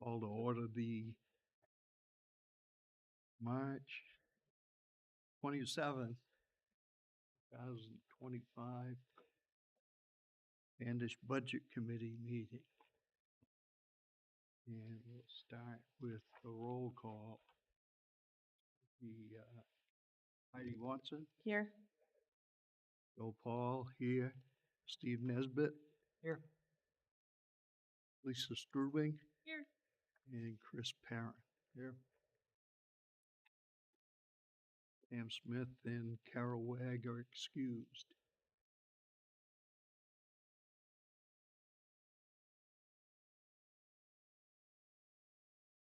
Call to order the March 27th, 2025 Standish Budget Committee meeting. And we'll start with the roll call. The Heidi Watson, Here. Joe Paul here, Steve Nesbit, Here. Lisa Strubing, Here. and Chris Parent here. Sam Smith and Carol Wagg are excused.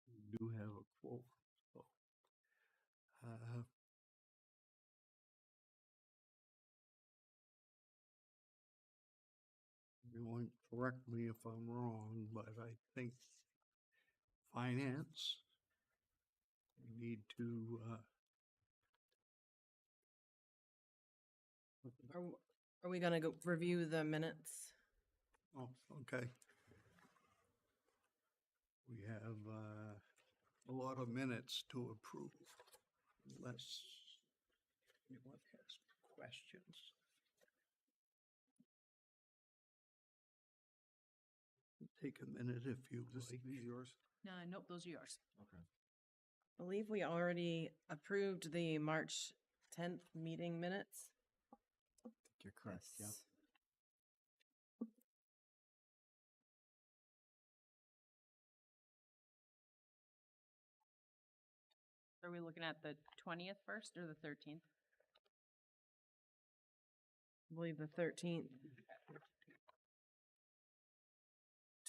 We do have a quote. So, everyone correct me if I'm wrong, but I think finance, we need to, Are we gonna go review the minutes? oh, okay. We have a lot of minutes to approve, unless anyone has questions. Take a minute if you like. These yours? Nope, those are yours. Okay. I believe we already approved the March 10th meeting minutes. You're correct. Yep. Yes. Are we looking at the 20th first or the 13th? I believe the 13th,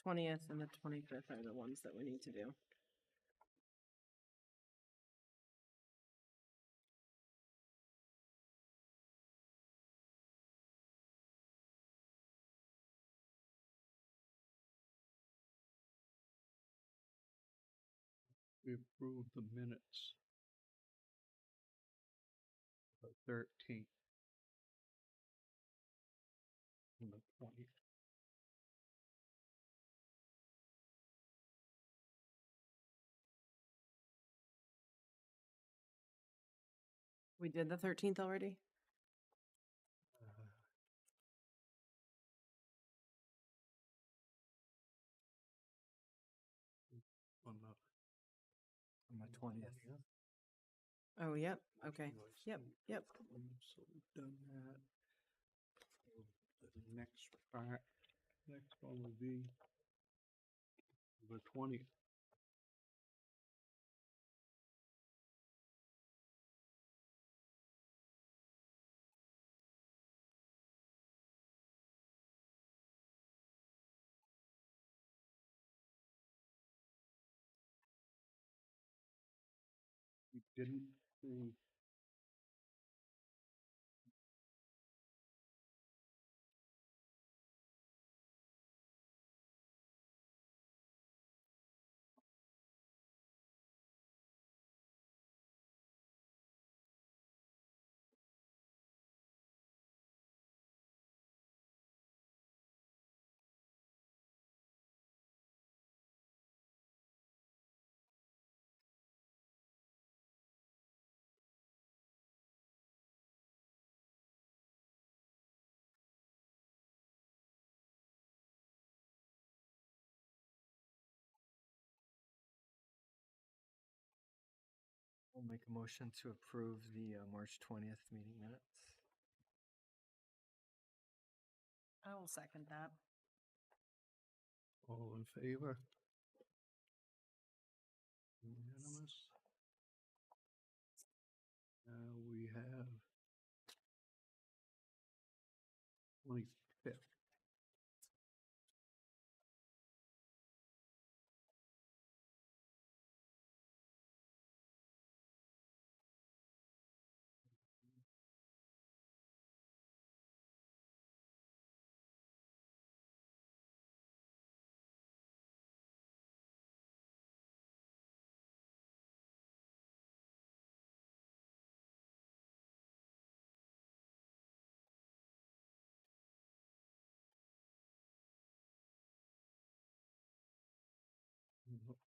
20th, and the 25th are the ones that we need to do. We approved the minutes. The 13th. And the 20th. We did the 13th already? On On the 20th. Oh, yep. Okay. Yep. Yep. So we've done that. The next part, next one will be the 20th. We didn't approve. I'll make a motion to approve the March 20th meeting minutes. I will second that. All in favor? Unanimous. Now we have 25th.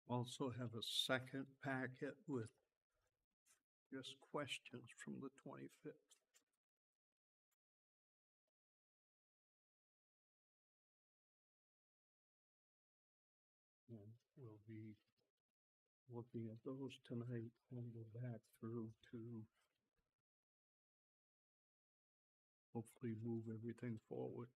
Also have a second packet with just questions from the 25th. And we'll be looking at those tonight and go back through to hopefully move everything forward.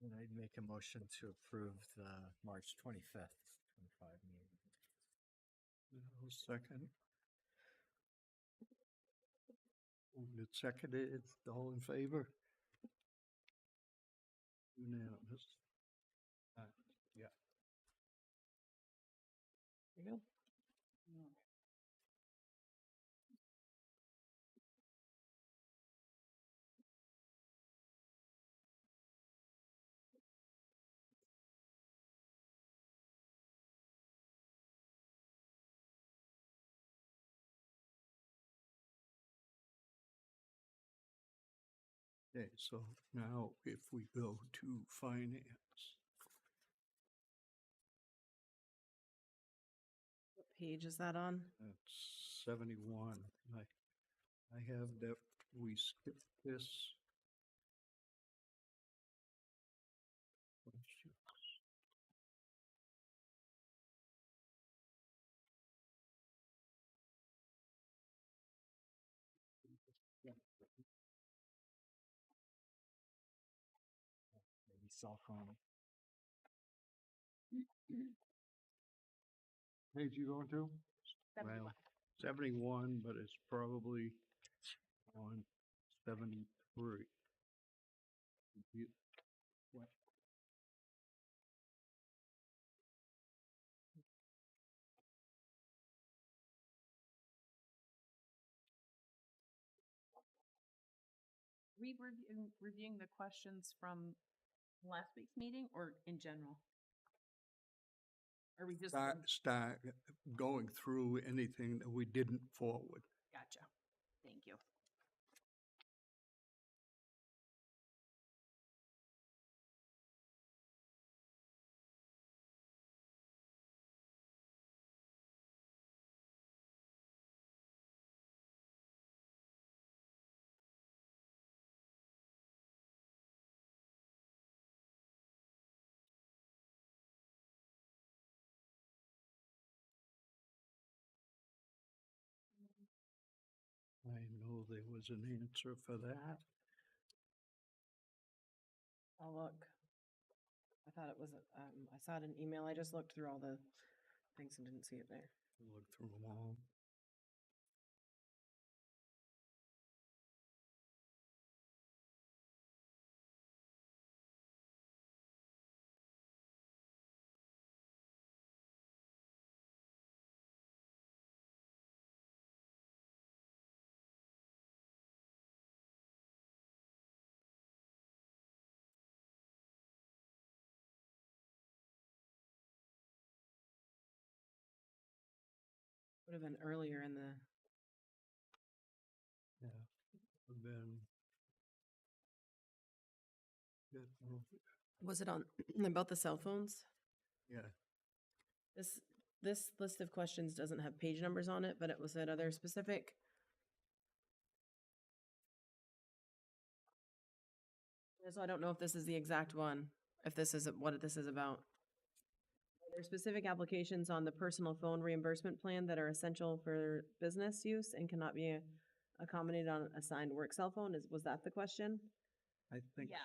And I'd make a motion to approve the March 25th, 25 meeting. I'll second. Moved and seconded, all in favor? Unanimous. Yeah. There you go. Okay, so now if we go to finance, What page is that on? that's 71. I have that we skipped this. Question. Maybe cell phone. Page you going to? 71. Well, 71, but it's probably on 73. What? Reviewing the questions from last week's meeting or in general? Are we just? Start going through anything that we didn't forward. Gotcha. Thank you. I know there was an answer for that. I'll look. I thought it was, I saw it in email. I just looked through all the things and didn't see it there. Look through them all. Would have been earlier in the, Yeah. And then. Good. was it on, about the cell phones? Yeah. This list of questions doesn't have page numbers on it, but it was at other specific. So I don't know if this is the exact one, if this is what this is about. There are specific applications on the personal phone reimbursement plan that are essential for business use and cannot be accommodated on assigned work cell phone. Was that the question? I think. Yeah.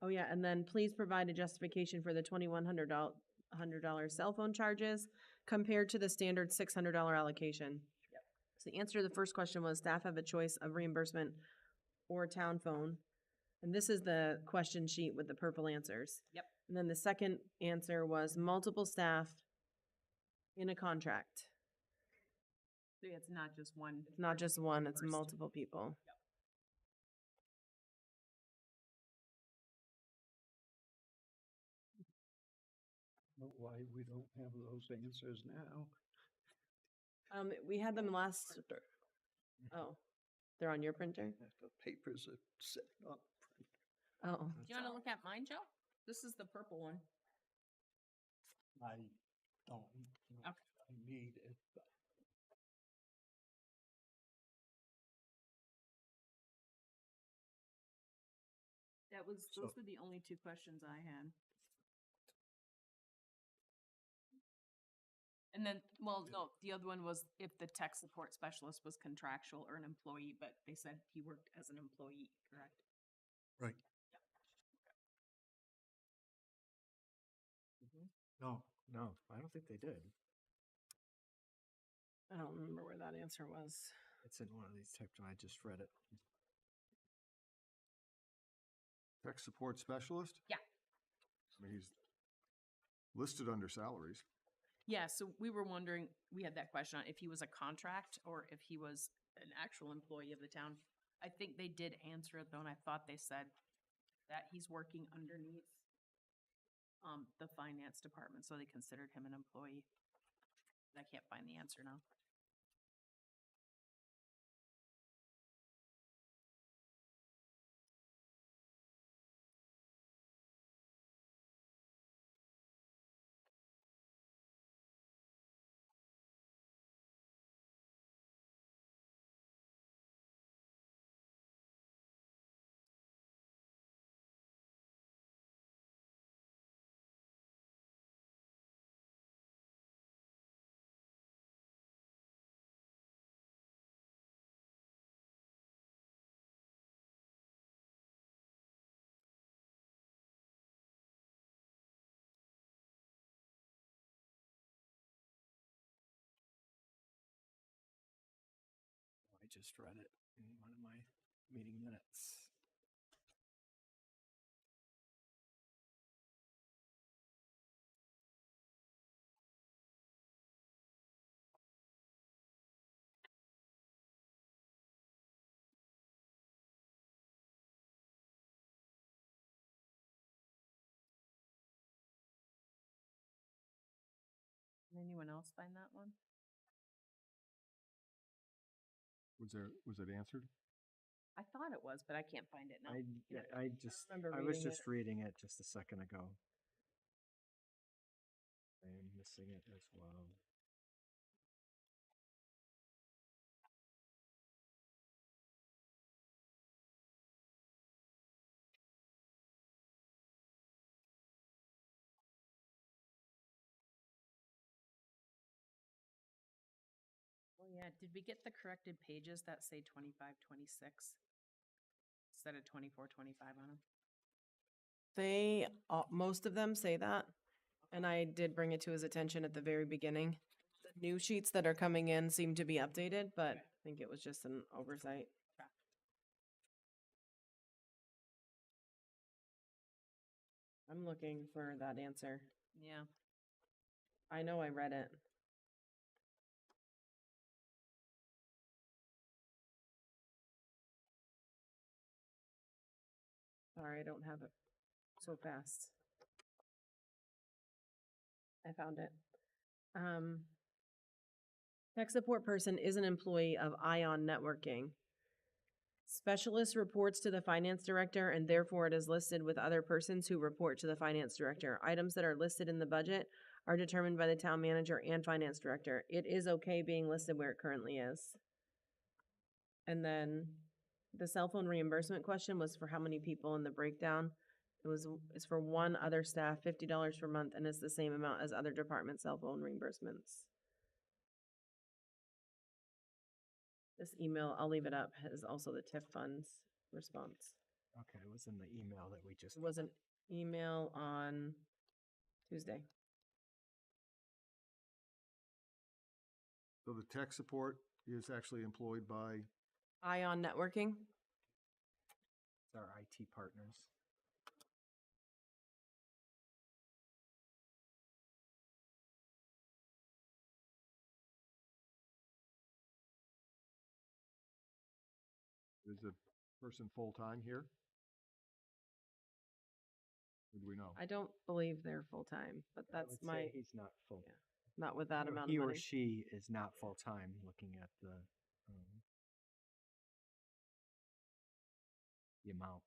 Oh, yeah, and then please provide a justification for the $2,100 cell phone charges compared to the standard $600 allocation. Yep. So the answer to the first question was staff have a choice of reimbursement or town phone. And this is the question sheet with the purple answers. Yep. And then the second answer was multiple staff in a contract. So it's not just one. It's not just one, it's First. multiple people. But why we don't have those answers now? We had them last, oh, they're on your printer? The papers are set up. Oh, Do you wanna look at mine, Joe? This is the purple one. I don't. Okay. I need it. But Those were the only two questions I had. And then, well, no, the other one was if the tech support specialist was contractual or an employee, but they said he worked as an employee, correct? Right. No, no, I don't think they did. I don't remember where that answer was. It's in one of these typed, I just read it. Tech support specialist? Yeah. I mean, he's listed under salaries. Yeah, so we were wondering, we had that question on if he was a contract or if he was an actual employee of the town. I think they did answer it though, and I thought they said that he's working underneath the finance department, so they considered him an employee. I can't find the answer now. I just read it in one of my meeting minutes. Anyone else find that one? Was it answered? I thought it was, but I can't find it now. remember I was reading just reading it just a second ago. I am missing it as well. Oh yeah, did we get the corrected pages that say 25, 26 instead of 24, 25 on them? They, most of them say that, and I did bring it to his attention at the very beginning. The new sheets that are coming in seem to be updated, but I think it was just an oversight. I'm looking for that answer. Yeah. I know I read it. Sorry, I don't have it so fast. I found it. Tech support person is an employee of Ion Networking. Specialist reports to the finance director and therefore it is listed with other persons who report to the finance director. Items that are listed in the budget are determined by the town manager and finance director. It is okay being listed where it currently is. And then the cell phone reimbursement question was for how many people in the breakdown. it's for one other staff, $50 per month, and it's the same amount as other department cell phone reimbursements. This email, I'll leave it up, has also the TIF funds response. Okay, it was in the email that we just. It was an email on Tuesday. So the tech support is actually employed by, Ion Networking. It's our IT partners. is the person full-time here? Would we know? I don't believe they're full-time, but I that's would my, say he's not full. yeah, not with that Or amount of he or money. she is not full-time, looking at the amount.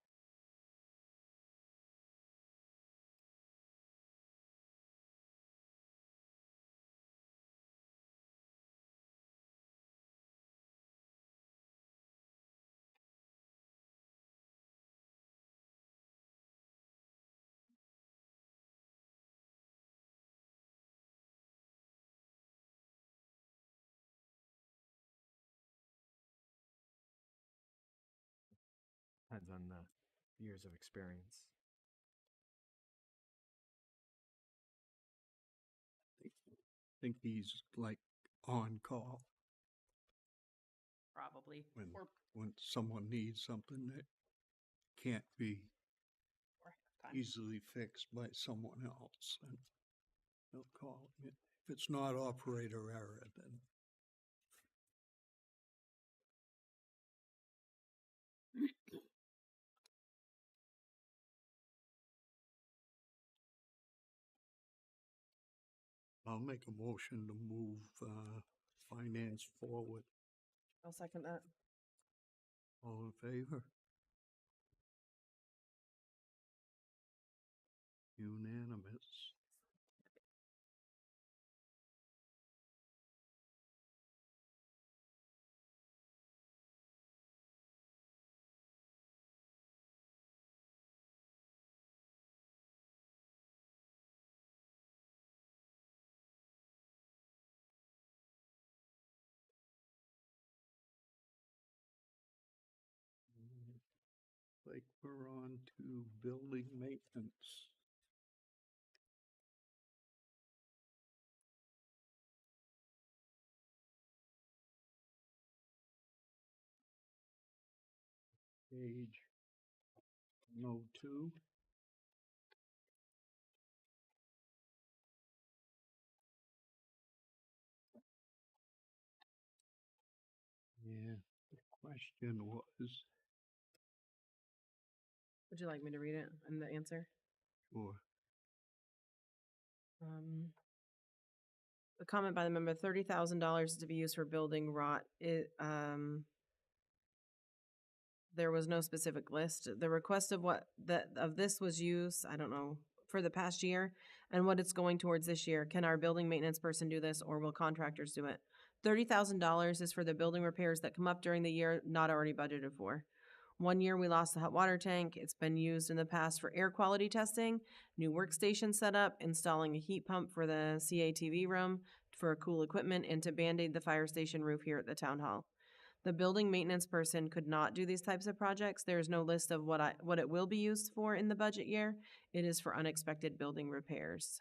Depends on the years of experience. I think he's like on call Probably. when, Or when someone needs something that can't be halftime. easily fixed by someone else, and they'll call him. If it's not operator error, then I'll make a motion to move, finance forward. I'll second that. All in favor? Unanimous. Like we're on to building maintenance. Page 102. Yeah, the question was, Would you like me to read it and the answer? or The comment by the member, $30,000 to be used for building rot. There was no specific list. The request of what of this was used, I don't know, for the past year and what it's going towards this year. Can our building maintenance person do this, or will contractors do it? $30,000 is for the building repairs that come up during the year not already budgeted for. 1 year we lost the hot water tank. It's been used in the past for air quality testing, new workstation setup, installing a heat pump for the CATV room for cool equipment, and to band-aid the fire station roof here at the town hall. The building maintenance person could not do these types of projects. There is no list of what it will be used for in the budget year. It is for unexpected building repairs.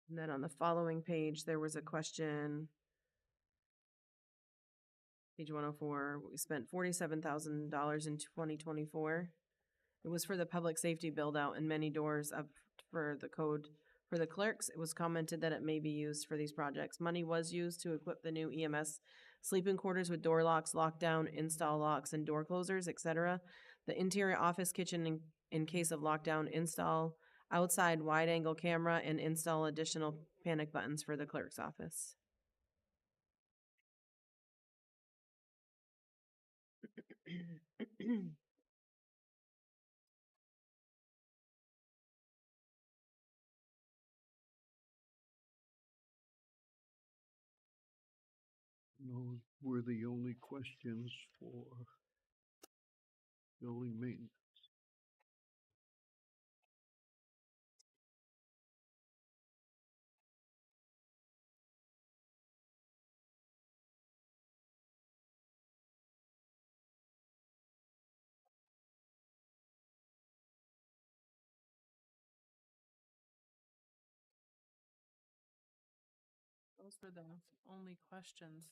And then on the following page, there was a question. Page 104, we spent $47,000 in 2024. It was for the public safety build out and many doors up for the code. For the clerks, it was commented that it may be used for these projects. Money was used to equip the new EMS sleeping quarters with door locks, lockdown, install locks, and door closers, etc. The interior office kitchen in case of lockdown, install outside wide angle camera, and install additional panic buttons for the clerk's office. those were the only questions for building maintenance. Those were the only questions.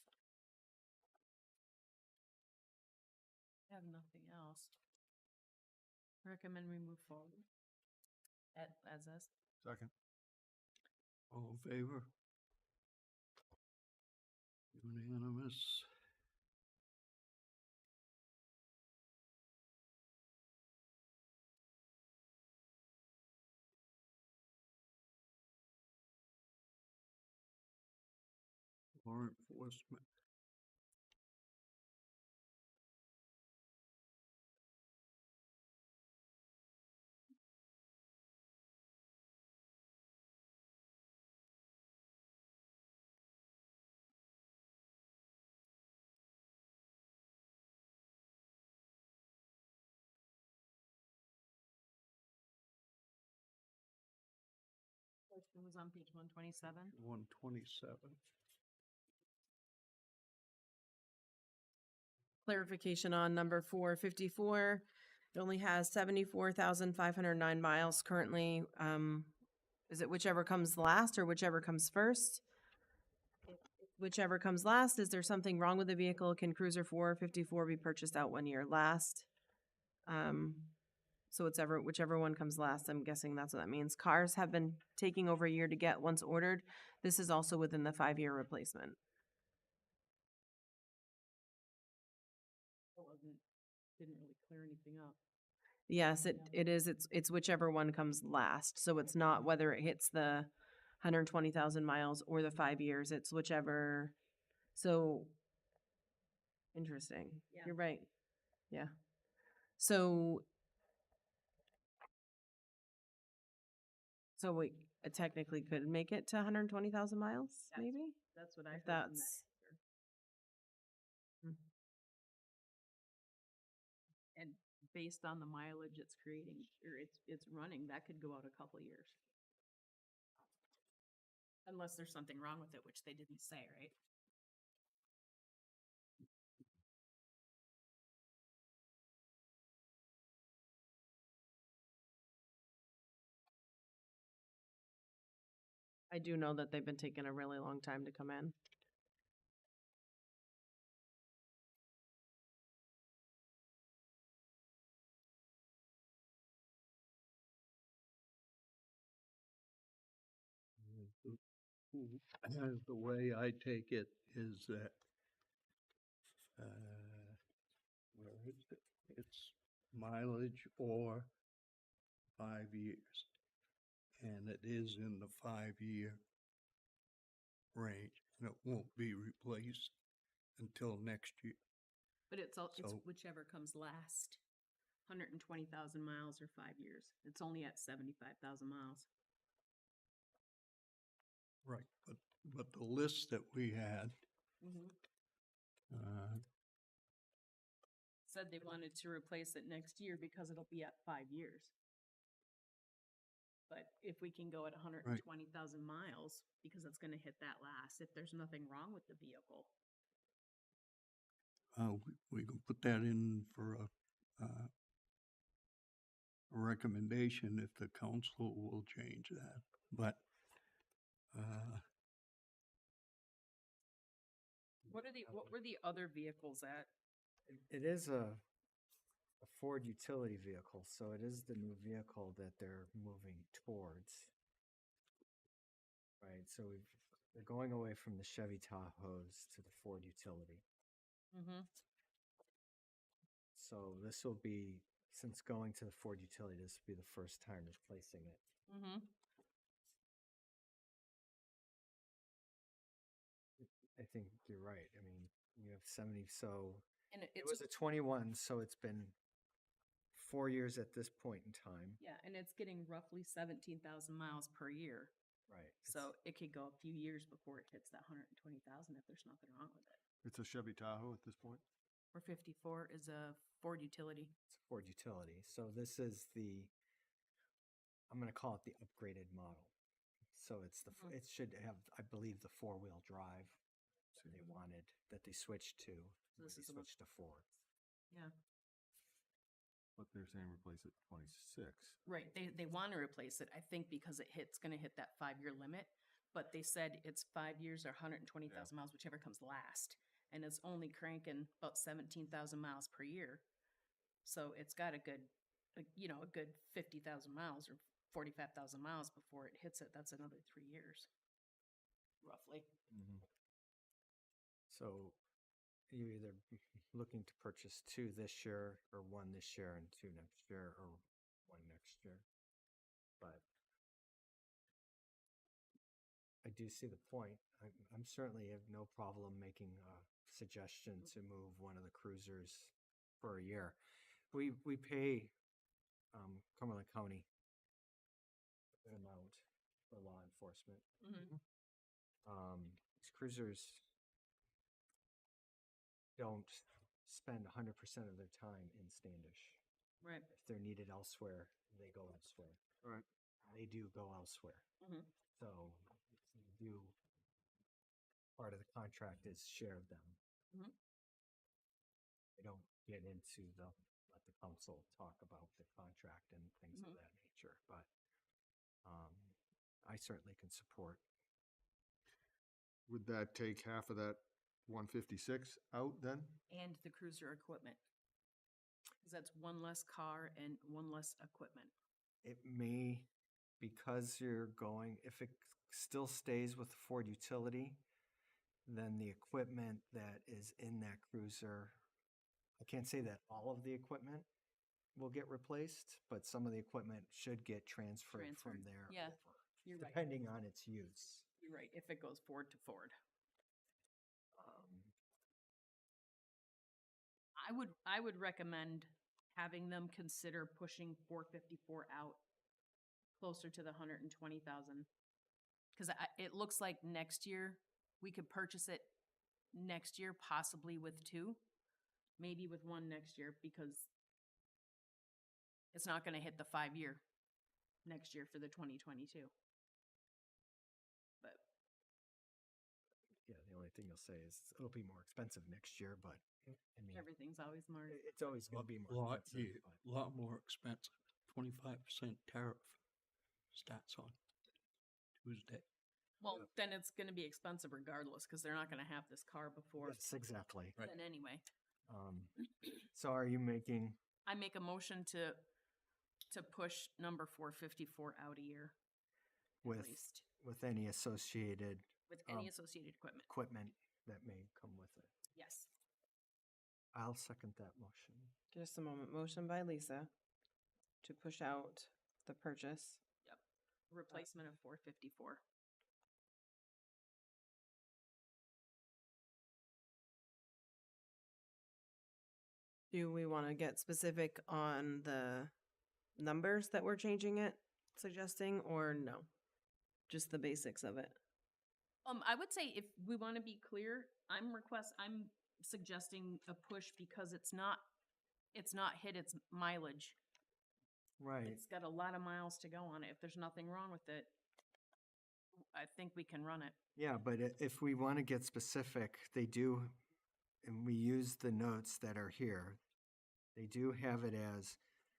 I have nothing else. Recommend we move forward. As is. Second. All in favor? Unanimous. Law enforcement. Question was on page 127. 127. Clarification on number 454. It only has 74,509 miles currently. Is it whichever comes last or whichever comes first? Whichever comes last, is there something wrong with the vehicle? Can Cruiser 454 be purchased out 1 year last? So whichever one comes last, I'm guessing that's what that means. Cars have been taking over a year to get once ordered. This is also within the 5-year replacement. Didn't really clear anything up. Yes, it is. It's whichever one comes last. So it's not whether it hits the 120,000 miles or the 5 years. It's whichever. So interesting. Yeah. You're right. Yeah. So it technically could make it to 120,000 miles, maybe? That's what I If heard. from that's- that. And based on the mileage it's creating, or it's running, that could go out a couple of years. Unless there's something wrong with it, which they didn't say, right? I do know that they've been taking a really long time to come in. The way I take it is that, where is it? It's mileage or 5 years. And it is in the 5-year range, and it won't be replaced until next year. But it's So- whichever comes last. 120,000 miles or 5 years. It's only at 75,000 miles. Right, but the list that we had, Said they wanted to replace it next year because it'll be at 5 years. But if we can go at 120,000 miles, because it's gonna hit that last, if there's nothing wrong with the vehicle. we can put that in for a recommendation if the council will change that, but, What were the other vehicles at? It is a Ford utility vehicle, so it is the new vehicle that they're moving towards. Right, so they're going away from the Chevy Tahoes to the Ford utility. Mm-hmm. So this will be, since going to the Ford utility, this will be the first time replacing it. Mm-hmm. I think you're right. I mean, you have 70, so And it was a 21, so it's been 4 years at this point in time. yeah, and it's getting roughly 17,000 miles per year. Right. So it could go a few years before it hits that 120,000 if there's nothing wrong with it. It's a Chevy Tahoe at this point? 454 is a Ford utility. It's a Ford utility. So this is I'm going to call it the upgraded model. So it's Mhm. it should have, I believe, the 4-wheel drive that they wanted, that they switched to. So this They is the one. switched to Ford. Yeah. But they're saying replace it 26. Right, they want to replace it, I think, because it's gonna hit that 5-year limit, but they said it's 5 years or 120,000 miles, whichever comes last, and it's only cranking about 17,000 miles per year. So it's got a good, a good 50,000 miles or 45,000 miles before it hits it. That's another 3 years, roughly. So you either looking to purchase 2 this year, or 1 this year and 2 next year, or 1 next year. But I do see the point. I'm certainly have no problem making a suggestion to move one of the cruisers for a year. We pay Cumberland County an amount for law enforcement. Mhm. These cruisers don't spend 100% of their time in Standish. Right. If they're needed elsewhere, they go elsewhere. Right. They do go elsewhere. Mhm. So part of the contract is share of them. Mhm. They don't get into let the council talk about the contract and things of Mhm. that nature, but I certainly can support. Would that take half of that 156 out then? And the cruiser equipment. Because that's one less car and one less equipment. It may, because if it still stays with the Ford utility, then the equipment that is in that cruiser, I can't say that all of the equipment will get replaced, but some of the equipment should get transferred from Transferred. there Yeah, over, you're right. depending on its use. You're right, if it goes Ford to Ford. I would recommend having them consider pushing 454 out closer to the 120,000. Because it looks like next year, we could purchase it next year, possibly with 2, maybe with 1 next year, because it's not going to hit the 5-year next year for the 2022. But Yeah, the only thing you'll say is it'll be more expensive next year, but I mean, everything's always more. it's always going to be more expensive. But Lot more expensive. 25% tariff starts on Tuesday. Well, then it's going to be expensive regardless because they're not going to have this car before yes, exactly. Right. then anyway. So are you making, I make a motion to push number 454 out a year at with least with any associated with any associated equipment. equipment that may come with it? Yes. I'll second that motion. Just a moment. Motion by Lisa to push out the purchase. Yep. Replacement of 454. Do we want to get specific on the numbers that we're changing it, suggesting, or no? Just the basics of it. I would say if we want to be clear, I'm suggesting a push because it's not hit its mileage. Right. It's got a lot of miles to go on it. If there's nothing wrong with it, I think we can run it. Yeah, but if we want to get specific, they do, and we use the notes that are here, they do have it as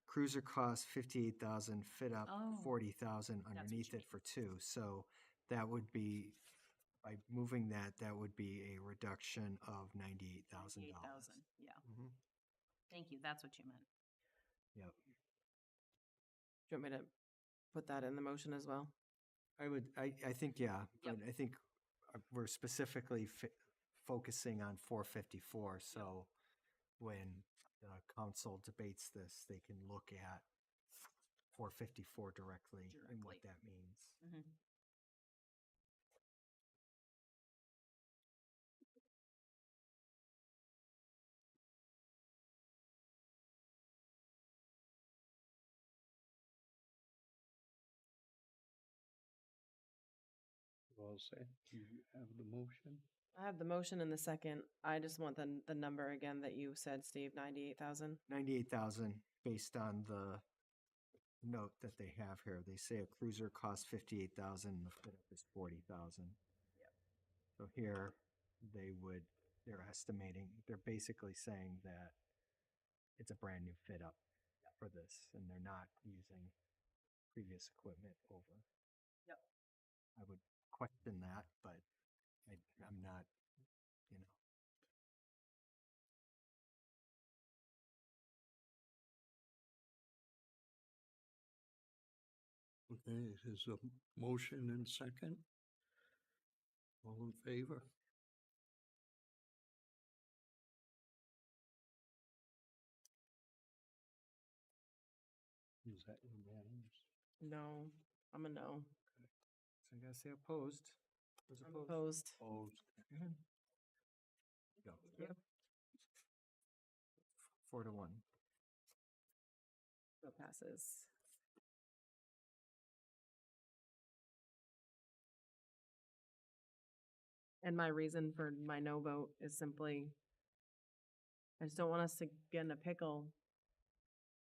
cruiser cost 58,000, fit up Oh. 40,000 what underneath you it for 2. So that would be, by moving that would be a reduction of $98,000. 8,000. Yeah. Mhm. Thank you. That's what you meant. Yep. Do you want me to put that in the motion as well? I think, yeah, Yep. but I think we're specifically focusing on 454. So when the council debates this, they can look at 454 directly and what Directly. that means. Mhm. Well said. Do you have the motion? I have the motion in the second. I just want the number again that you said, Steve, 98,000. 98,000 based on the note that they have here. They say a cruiser costs 58,000 and the fit up is 40,000. So here they're estimating, they're basically saying that it's a brand new fit up for this and they're not using previous equipment over. Yep. I would question that, but I'm not, you know. Okay, it is a motion and second. All in favor? Is that unanimous? No, I'm a no. So I gotta say opposed. Who's I'm opposed. Opposed? Go. Yep. 4-1. So passes. And my reason for my no vote is simply, I just don't want us to get in a pickle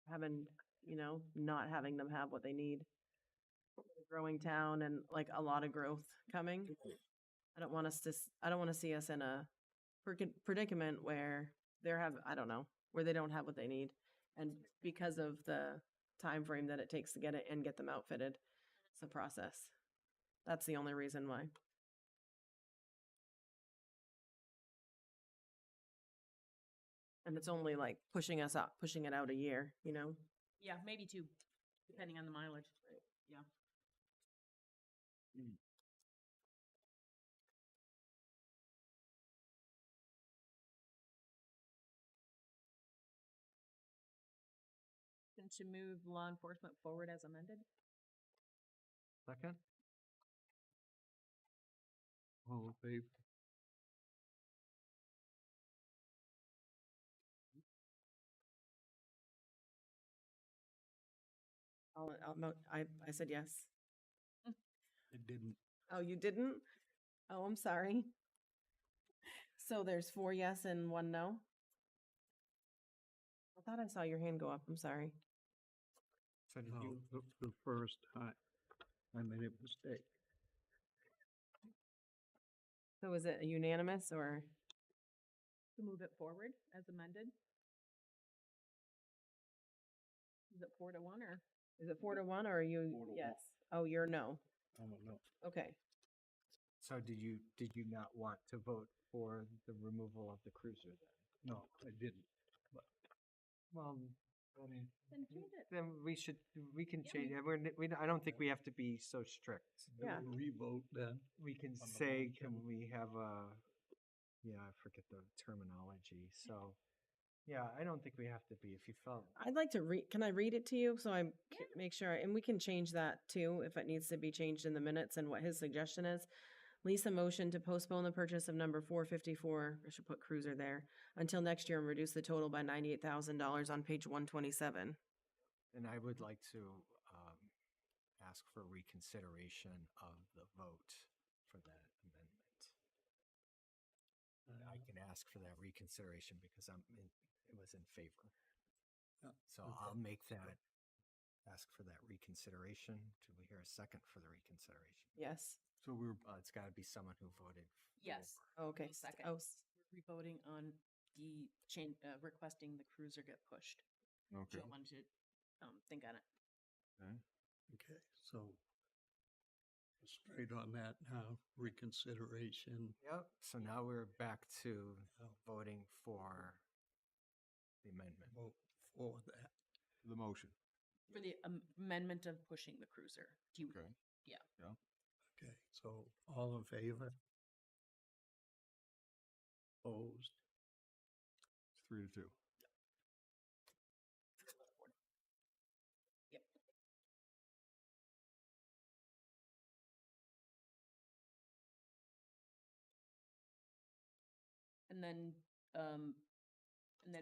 having, not having them have what they need. Growing town and like a lot of growth coming. I don't want to see us in a predicament where where they don't have what they need. And because of the time frame that it takes to get it and get them outfitted, it's a process. That's the only reason why. And it's only like pushing it out a year, Yeah, maybe 2, depending on the mileage. Yeah. And to move law enforcement forward as amended? Second? All in favor? I said yes. It didn't. Oh, you didn't? Oh, I'm sorry. So there's 4 yes and 1 no? I thought I saw your hand go up. I'm sorry. So did No, you, the first time I made a mistake. So is it unanimous or? To move it forward as amended? Is it 4-1 or? Is it 4-1 or are you? 4-1. Yes. Oh, you're no. I don't know. Okay. so did you not want to vote for the removal of the cruiser then? No, I didn't. But Well, Then change it. then we can Yeah, change it. I don't think we have to be so strict. Yeah. revote then. We can On the say, motion. can we have I forget the terminology. So, yeah, I don't think we have to be, if you felt, I'd like to can I read it to you so I make sure, and we can change that too if it needs to be changed in the minutes and what his suggestion is. Lisa motion to postpone the purchase of number 454, I should put cruiser there, until next year and reduce the total by $98,000 on page 127. and I would like to ask for reconsideration of the vote for that amendment. I can ask for that reconsideration because it was in favor. Yeah, So okay. I'll make that, ask for that reconsideration. Do we hear a second for the reconsideration? Yes. So we're, It's got to be someone who voted. Yes. for. Okay. Second. Oh, We're voting on the change, requesting the cruiser get pushed. okay, Jill wanted to, think on it. okay. Okay, so straight on that now, reconsideration. Yep. So now we're back to Yeah. voting for the amendment. Vote for that. The motion, For the amendment of pushing the cruiser. Do you, okay. Yeah. Yeah, Okay, so all in favor? Opposed? it's 3-2. Yep. And then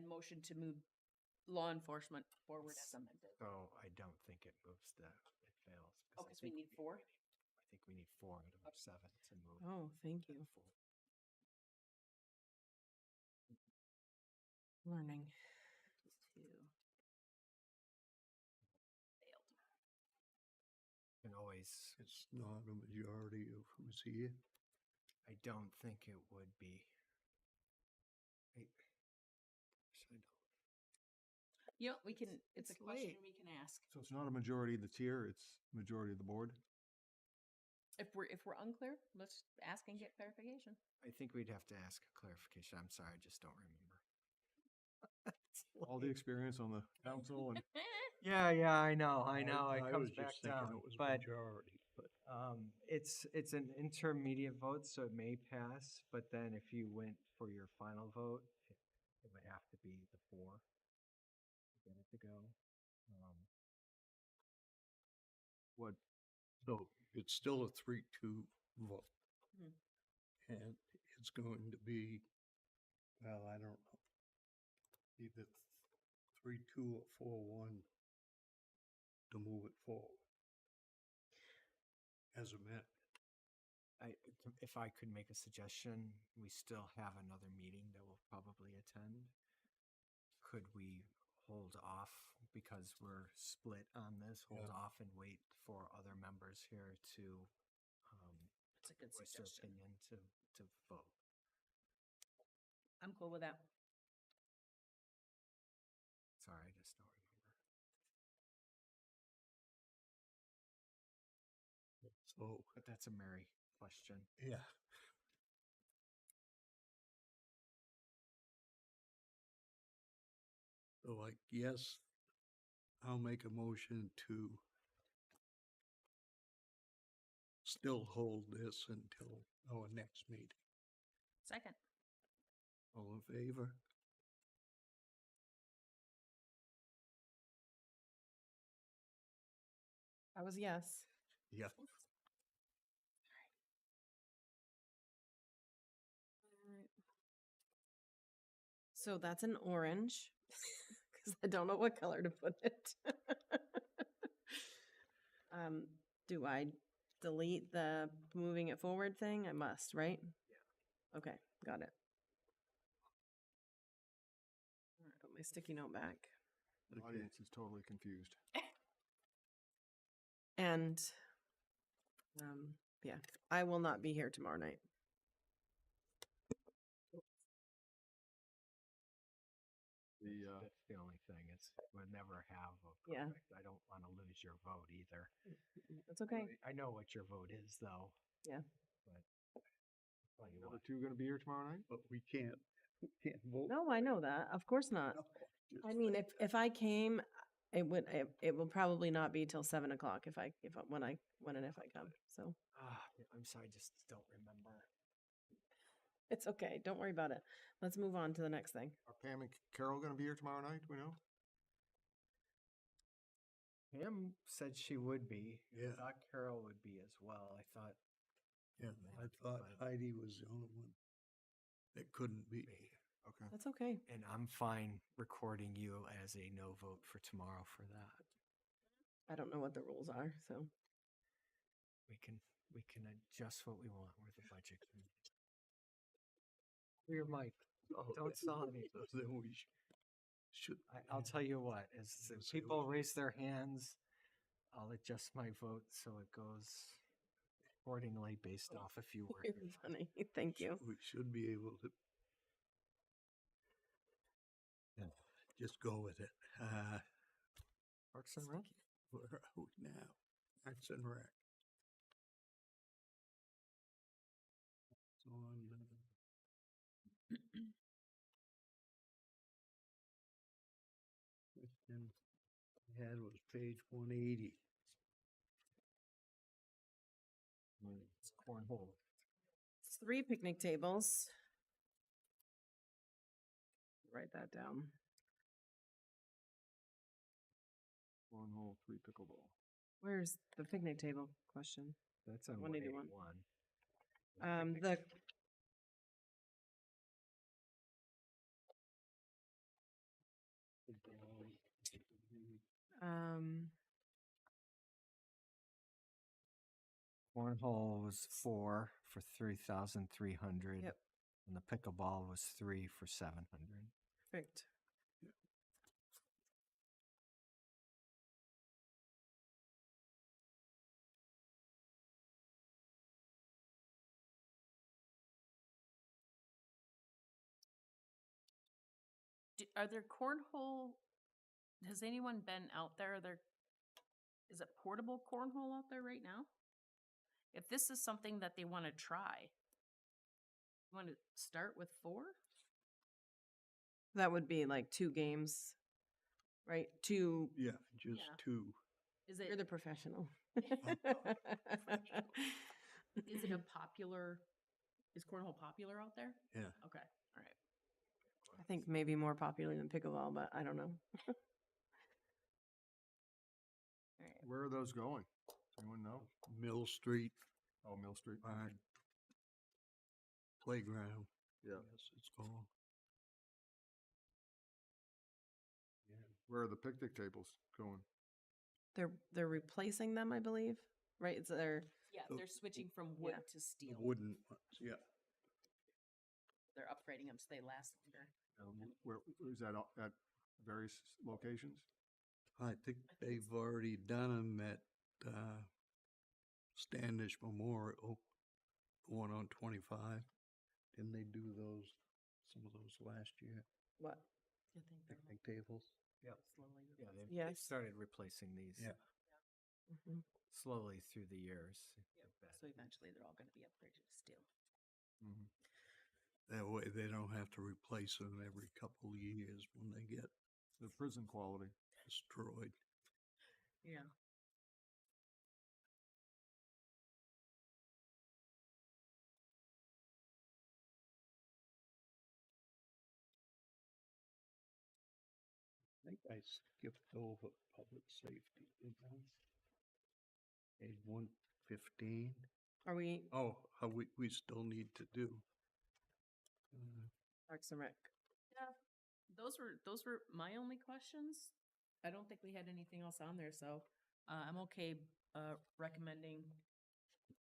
motion to move law enforcement forward as amended. So I don't think it moves it fails. Oh, because we need 4? I think we need 4 out of 7 to move. oh, thank you. that forward. Learning. Can always, It's not a majority of who's here. I don't think it would be. I don't. You know, we can, it's a It's question late. we can ask. So it's not a majority of the tier, it's majority of the board? If we're unclear, let's ask and get clarification. I think we'd have to ask a clarification. I'm sorry, I just don't remember. It's All the late. experience on the council and Yeah, I know. It I comes was back just thinking down. it was But majority, but it's an intermediate vote, so it may pass. But then if you went for your final vote, it would have to be the 4 to get it to go. what, so it's still a 3-2 vote. Hmm. And it's going to be, well, I don't know, either 3-2 or 4-1 to move it forward. As a man, If I could make a suggestion, we still have another meeting that we'll probably attend. Could we hold off because we're split on this? Hold Yeah. off and wait for other members here to That's a good voice their suggestion. opinion to vote. I'm cool with that. Sorry, I just don't remember. so, But that's a Mary question. yeah. So like, yes, I'll make a motion to still hold this until our next meeting. Second. All in favor? I was yes. Yeah. So that's an orange, because I don't know what color to put it. Do I delete the moving it forward thing? I must, right? Yeah. Okay, got it. All right, put my sticky note back. the audience is totally confused. And, yeah, I will not be here tomorrow night. That's the only thing. We'll never have a Yeah. perfect. I don't want to lose your vote either. That's okay. I know what your vote is, though. Yeah. But I'll tell you The other what, two gonna be here tomorrow night? But we can't vote. No, I know that. Of course not. No, just- I mean, if I came, it will probably not be till 7 o'clock when and if I come. So I'm sorry, I just don't remember. it's okay. Don't worry about it. Let's move on to the next thing. Are Pam and Carol gonna be here tomorrow night, do we know? Pam said she would be. Yeah. I thought Carol would be as well. I thought Yeah, I thought Heidi was the only one that couldn't be. Okay. That's okay. and I'm fine recording you as a no vote for tomorrow for that. I don't know what the rules are, so We can adjust what we want with the budget. Your mic. Don't sell anything. So then we should. I'll tell you what, as the Let's see people what- raise their hands, I'll adjust my vote so it goes accordingly based off if you were you're here. funny. Thank you. We should be able to. Just go with it. Parks and Rec? Where are we now? Parks and Rec. It's on. Question I had was page 180. It's cornhole. It's 3 picnic tables. Write that down. Cornhole, 3 pickleball. Where's the picnic table question? That's on 181. 181. The Cornhole was 4 for 3,300. Yep. And the pickleball was 3 for 700. perfect. Are there cornhole, has anyone been out there? Is it portable cornhole out there right now? If this is something that they want to try, you want to start with 4? That would be like 2 games, right? 2. Yeah, just Yeah. 2. Is You're it, the professional. is it a popular, is cornhole popular out there? Yeah. Okay, all right. I think maybe more popular than pickleball, but I don't know. All right. Where are those going? Anyone know? Mill Street Oh, Mill Street. by playground. Yeah. Yes, it's called. Yeah. Where are the picnic tables going? They're replacing them, I believe. Right? It's their Yeah, The- they're switching from wood Yeah. to The steel. wooden ones, yeah. They're upgrading them so they last longer. Where is that at various locations? I think they've already done them at Standish Memorial, the one on 25. Didn't they do those, some of those last year, what? I think they're picnic tables? Yep. slowly. Yeah, they've Yes. started replacing these Yeah. Mhm. slowly through the years. So eventually they're all going to be upgraded to steel. Mhm. That way they don't have to replace them every couple of years when they get The prison quality. destroyed. Yeah. I think I skipped over public safety, didn't I? Page 115. Are we Oh, we still need to do. Parks and Rec? Yeah, those were my only questions. I don't think we had anything else on there, so I'm okay recommending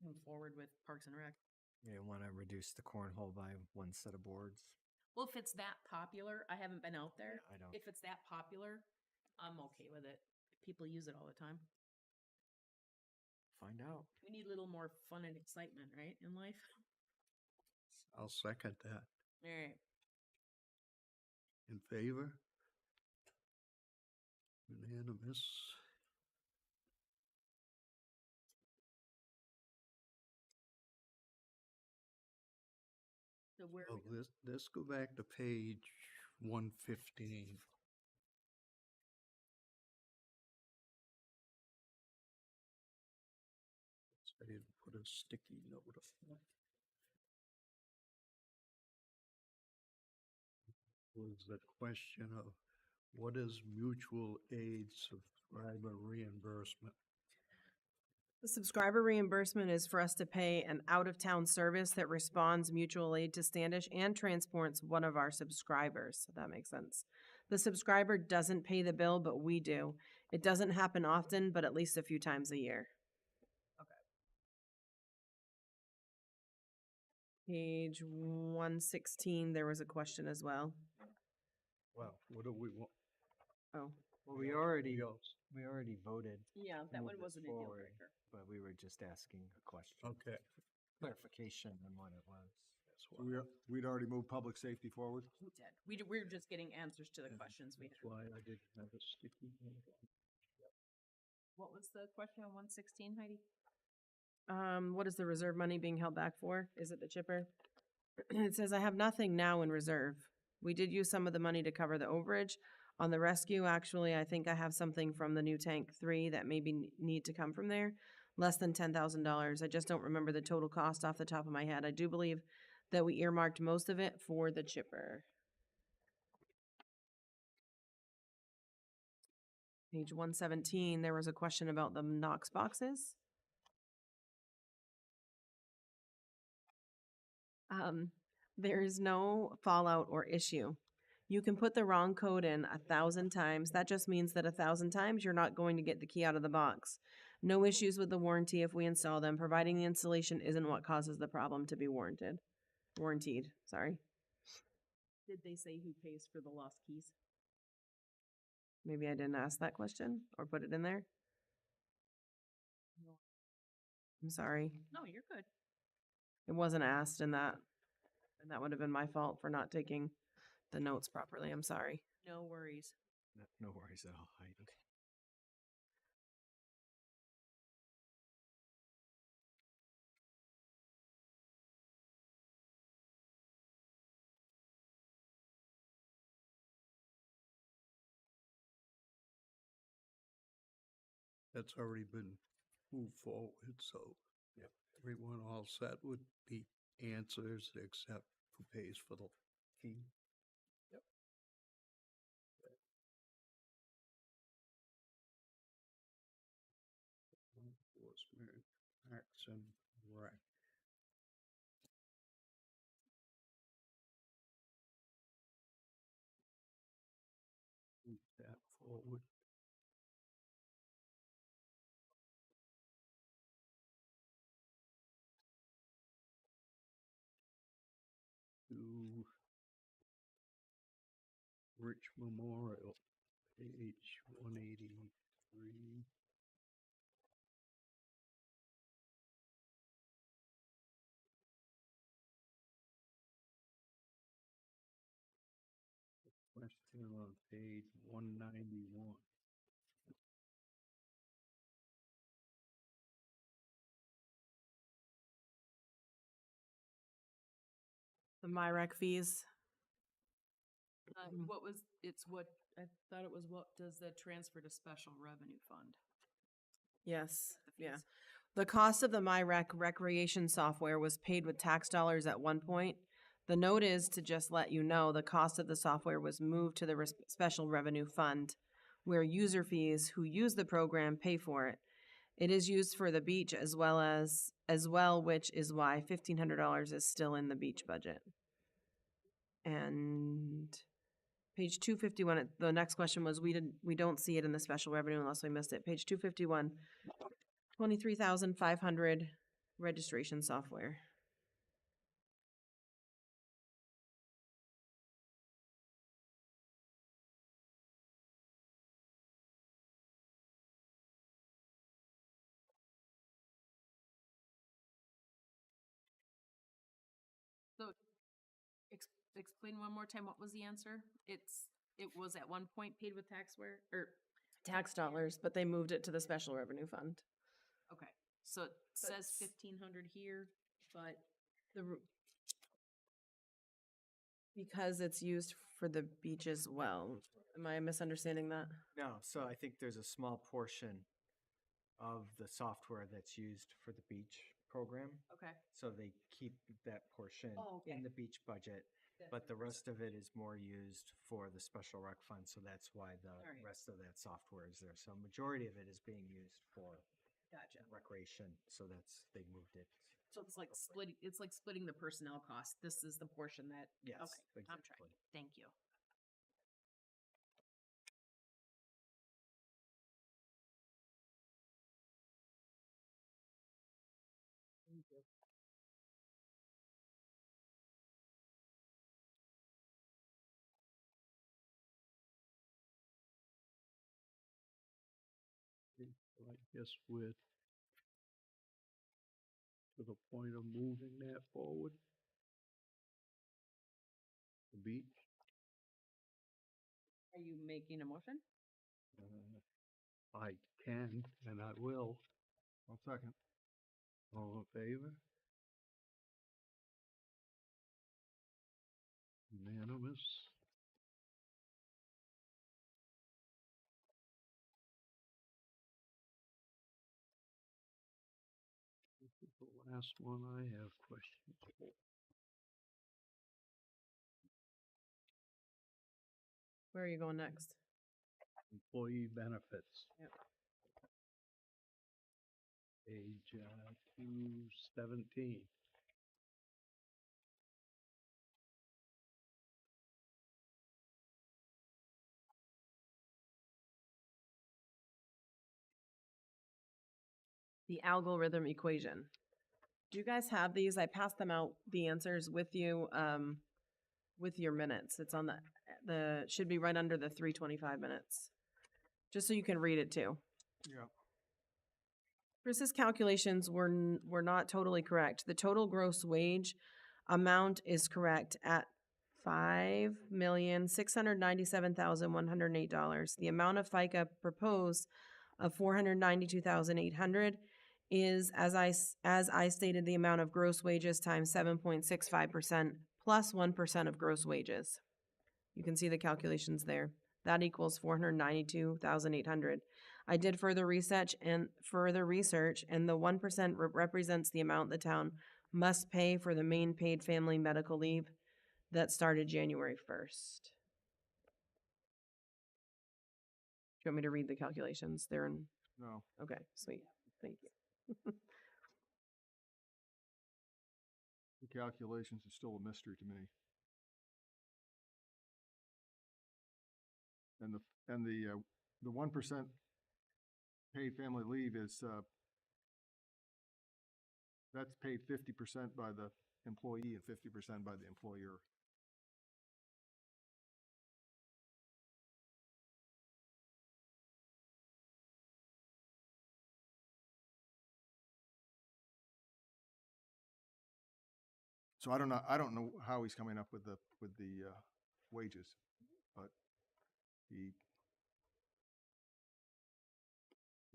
move forward with Parks and Rec. You want to reduce the cornhole by 1 set of boards? Well, if it's that popular, I haven't been out there. I don't. If it's that popular, I'm okay with it. People use it all the time. Find out. We need a little more fun and excitement, right, in life? I'll second that. All right. In favor? Unanimous. So where Oh, let's go back to page 115. I didn't put a sticky note up. Was the question of what is mutual aid subscriber reimbursement? The subscriber reimbursement is for us to pay an out-of-town service that responds mutual aid to Standish and transports one of our subscribers. If that makes sense. The subscriber doesn't pay the bill, but we do. It doesn't happen often, but at least a few times a year. Page 116, there was a question as well. Well, what do we want? Oh, Well, we already Else? voted, Yeah, that Move one it wasn't a deal forward. breaker. but we were just asking a question. Okay. Clarification on what it was. That's So why, we'd already moved public safety forward? We did. We were just getting answers to the questions we that's had. why I didn't have a sticky note. What was the question on 116, Heidi? what is the reserve money being held back for? Is it the chipper? It says, I have nothing now in reserve. We did use some of the money to cover the overage. On the rescue, actually, I think I have something from the new tank 3 that maybe need to come from there. Less than $10,000. I just don't remember the total cost off the top of my head. I do believe that we earmarked most of it for the chipper. Page 117, there was a question about the Knox boxes. There is no fallout or issue. You can put the wrong code in 1,000 times. That just means that 1,000 times you're not going to get the key out of the box. No issues with the warranty if we install them, providing the installation isn't what causes the problem to be warranted. Warranted, sorry. Did they say who pays for the lost keys? Maybe I didn't ask that question or put it in there. I'm sorry. No, you're good. It wasn't asked in that. And that would have been my fault for not taking the notes properly. I'm sorry. No worries. No worries at all, Heidi. That's already been moved forward, so everyone all set with the answers except who pays for the fee. Yep. Enforcement, Parks and Rec. Move that forward. To Rich Memorial, page 183. Question on page 191. The MyRec fees. Mhm. What was, it's what, I thought it was what does the transfer to special revenue fund? Yes, The yeah. fees. The cost of the MyRec recreation software was paid with tax dollars at one point. The note is to just let you know the cost of the software was moved to the special revenue fund, where user fees who use the program pay for it. It is used for the beach as well, which is why $1,500 is still in the beach budget. And page 251, the next question was, we don't see it in the special revenue unless we missed it. Page 251, 23,500 registration software. So, explain one more time, what was the answer? It was at one point paid with taxware, or, Tax dollars, but they moved it to the special revenue fund. okay, so it says 1,500 here, but Because it's used for the beach as well. Am I misunderstanding that? No, so I think there's a small portion of the software that's used for the beach program. okay. So they keep that portion Oh, okay. in the beach budget, but the rest of it is more used for the special rec fund, so that's why the Alright. rest of that software is there. So majority of it is being used for Gotcha. recreation, so they moved it. So it's like splitting the personnel cost. This is the portion that, Yes, okay, I'm exactly. tracking. Thank you. So I guess we're to the point of moving that forward. The beach. Are you making a motion? I can and I will. I'll second. All in favor? Unanimous. This is the last one I have questions for. Where are you going next? Employee benefits. Yep. Page 217. The algorithm equation. Do you guys have these? I passed them out, the answers with you, with your minutes. It's on should be right under the 325 minutes. Just so you can read it too. Yeah. Chris's calculations were not totally correct. The total gross wage amount is correct at $5,697,108. The amount of FICA proposed of $492,800 is, as I stated, the amount of gross wages times 7.65% plus 1% of gross wages. You can see the calculations there. That equals $492,800. I did further research, and the 1% represents the amount the town must pay for the main paid family medical leave that started January 1st. Do you want me to read the calculations? They're in, No, okay, sweet. Thank you. the calculations are still a mystery to me. And the 1% paid family leave is, that's paid 50% by the employee and 50% by the employer. So I don't know how he's coming up with the wages, but he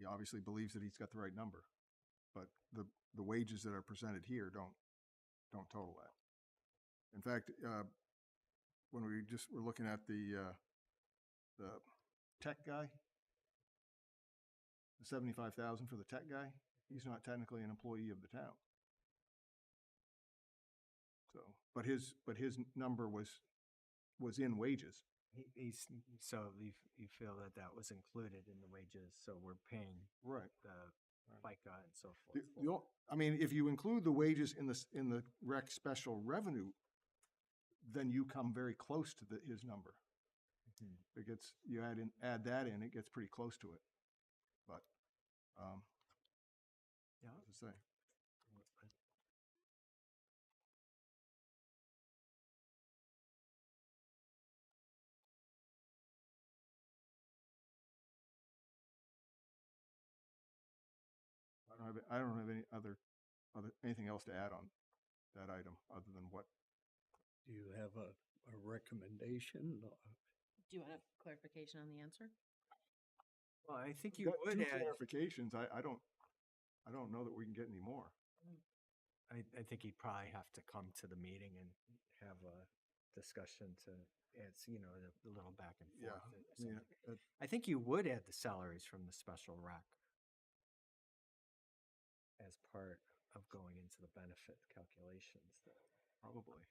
obviously believes that he's got the right number. But the wages that are presented here don't total that. In fact, when we just were looking at the tech guy, the 75,000 for the tech guy, he's not technically an employee of the town. So, but his number was in wages. So you feel that that was included in the wages, so we're paying Right. the FICA and so forth. I mean, if you include the wages in the rec special revenue, then you come very close to his number. It gets, you add that in, it gets pretty close to it. But, Yeah. as I say, I don't have anything else to add on that item other than what. Do you have a recommendation? Do you want a clarification on the answer? Well, I think You you got would two add, clarifications. I don't know that we can get any more. I think he'd probably have to come to the meeting and have a discussion to add, the little back and Yeah, forth. or I mean, something. I think you would add the salaries from the special rec as part of going into the benefit calculations, probably.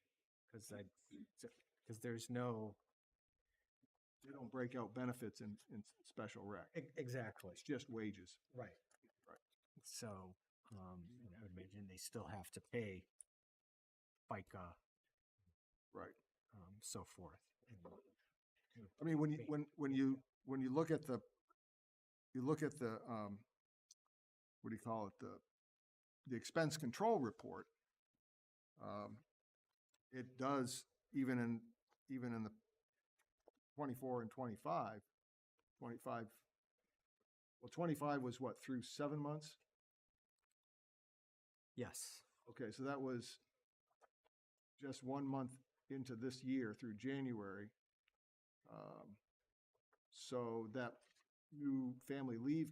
because there's no. They don't break out benefits in special rec. Exactly. It's just wages. Right. Right. So, I would imagine they still have to pay FICA, Right. So forth. I mean, when you look at the what do you call it, the expense control report, it does even in the 24 and 25, well, 25 was what, through 7 months? Yes. Okay, so that was just 1 month into this year through January. So that new family leave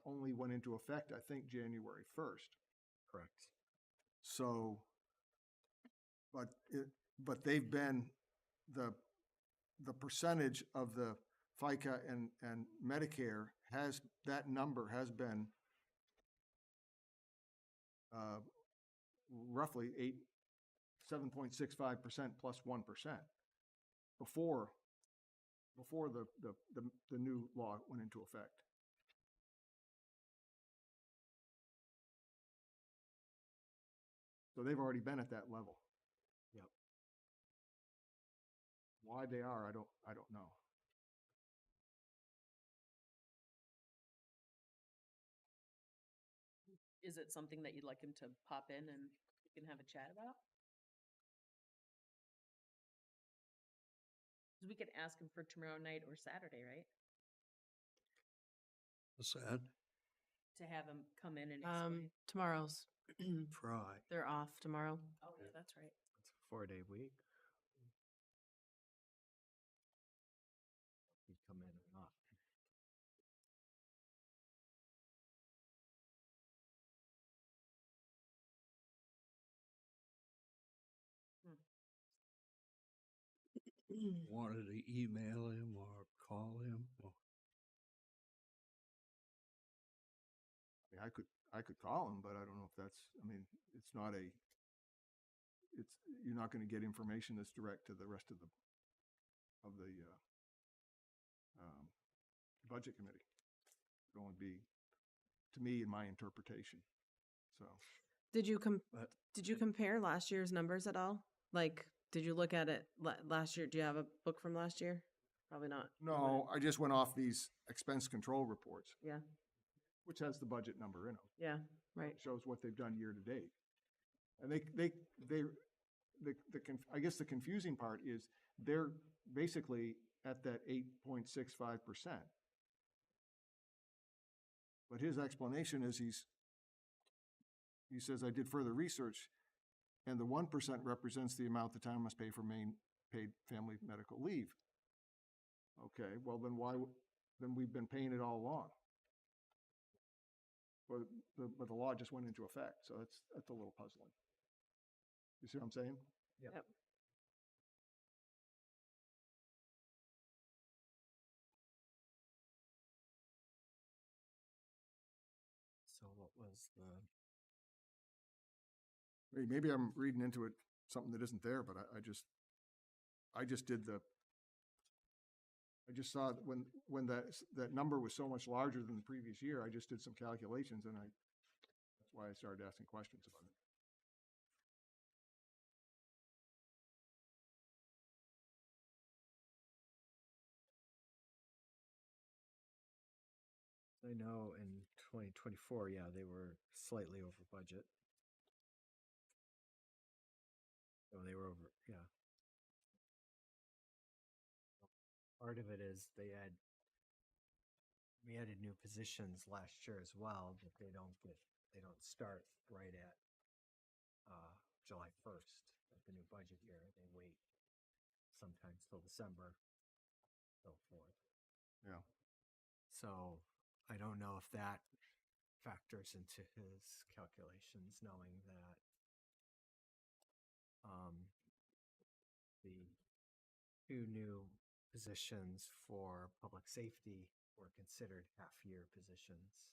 only went into effect, I think, January 1st. Correct. So, but they've been, the percentage of the FICA and Medicare that number has been roughly 7.65% plus 1% before the new law went into effect. So they've already been at that level. Yep. Why they are, I don't know. Is it something that you'd like him to pop in and we can have a chat about? We could ask him for tomorrow night or Saturday, right? What's that? To have him come in and explain. Tomorrow's. Try. They're off tomorrow. Oh, yeah, that's right. It's a 4-day week. wanted to email him or call him, or I mean, I could call him, but I don't know if that's, I mean, it's not a, it's, you're not gonna get information that's direct to the rest of the budget committee. It'd only be, to me, in my interpretation, so. Did you but did you compare last year's numbers at all? Like, did you look at it last year? Do you have a book from last year? Probably not. You wouldn't. No, I just went off these expense control reports, Yeah, which has the budget number in them. yeah, right. Shows what they've done year to date. And I guess the confusing part is they're basically at that 8.65%. But his explanation is he says, I did further research, and the 1% represents the amount the town must pay for paid family medical leave. Okay, well then then we've been paying it all along. But the law just went into effect, so that's a little puzzling. You see what I'm saying? Yep. So what was the, Maybe I'm reading into it something that isn't there, but I just saw that when that number was so much larger than the previous year, I just did some calculations, and that's why I started asking questions about it. I know in 2024, yeah, they were slightly over budget. So they were over, yeah. Part of it is we added new positions last year as well, but they don't start right at July 1st of the new budget year. They wait sometimes till December, so forth. Yeah. So I don't know if that factors into his calculations, knowing that the two new positions for public safety were considered half-year positions.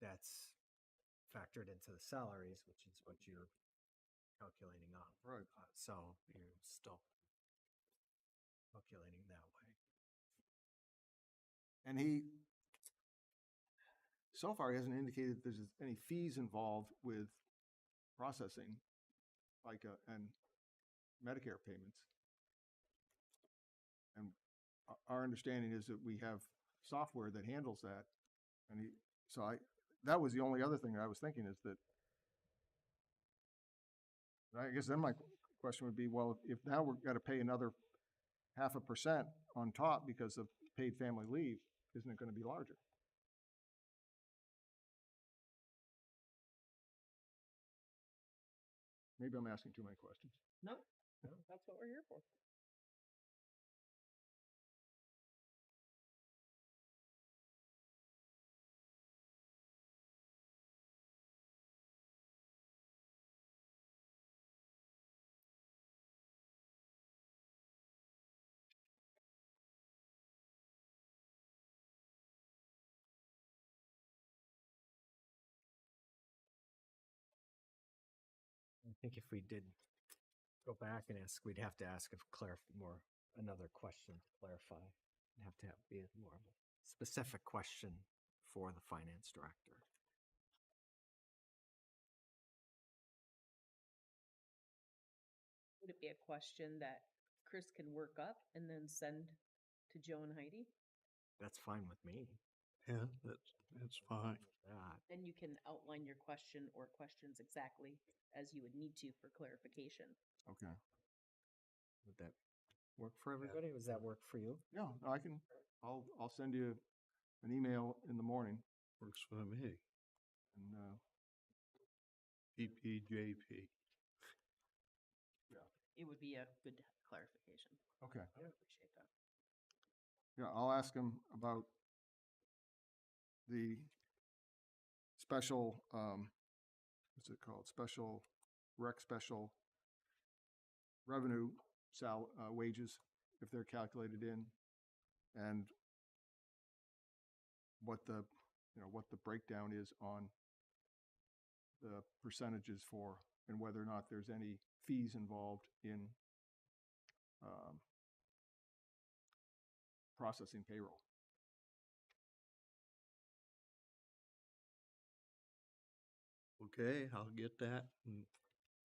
That's factored into the salaries, which is what you're calculating on. Right. So you're still calculating that way. And so far, he hasn't indicated there's any fees involved with processing, and Medicare payments. And our understanding is that we have software that handles that. And that was the only other thing I was thinking is that, I guess then my question would be, well, if now we've got to pay another 0.5% on top because of paid family leave, isn't it going to be larger? Maybe I'm asking too many questions. No, that's what we're here for. I think if we did go back and ask, we'd have to ask another question to clarify. It'd have to be more of a specific question for the finance director. Would it be a question that Chris can work up and then send to Joe and Heidi? That's fine with me. yeah, that's fine. That. Then you can outline your question or questions exactly as you would need to for clarification. Okay. Would that work for everybody? Does that work for you? Yeah, no, I'll send you an email in the morning, Works for me. and PPJP. It would be a good clarification. okay. I would appreciate that. Yeah, I'll ask him about the special, what's it called? Special revenue wages, if they're calculated in, and what the, what the breakdown is on the percentages for, and whether or not there's any fees involved in processing payroll. Okay, I'll get that and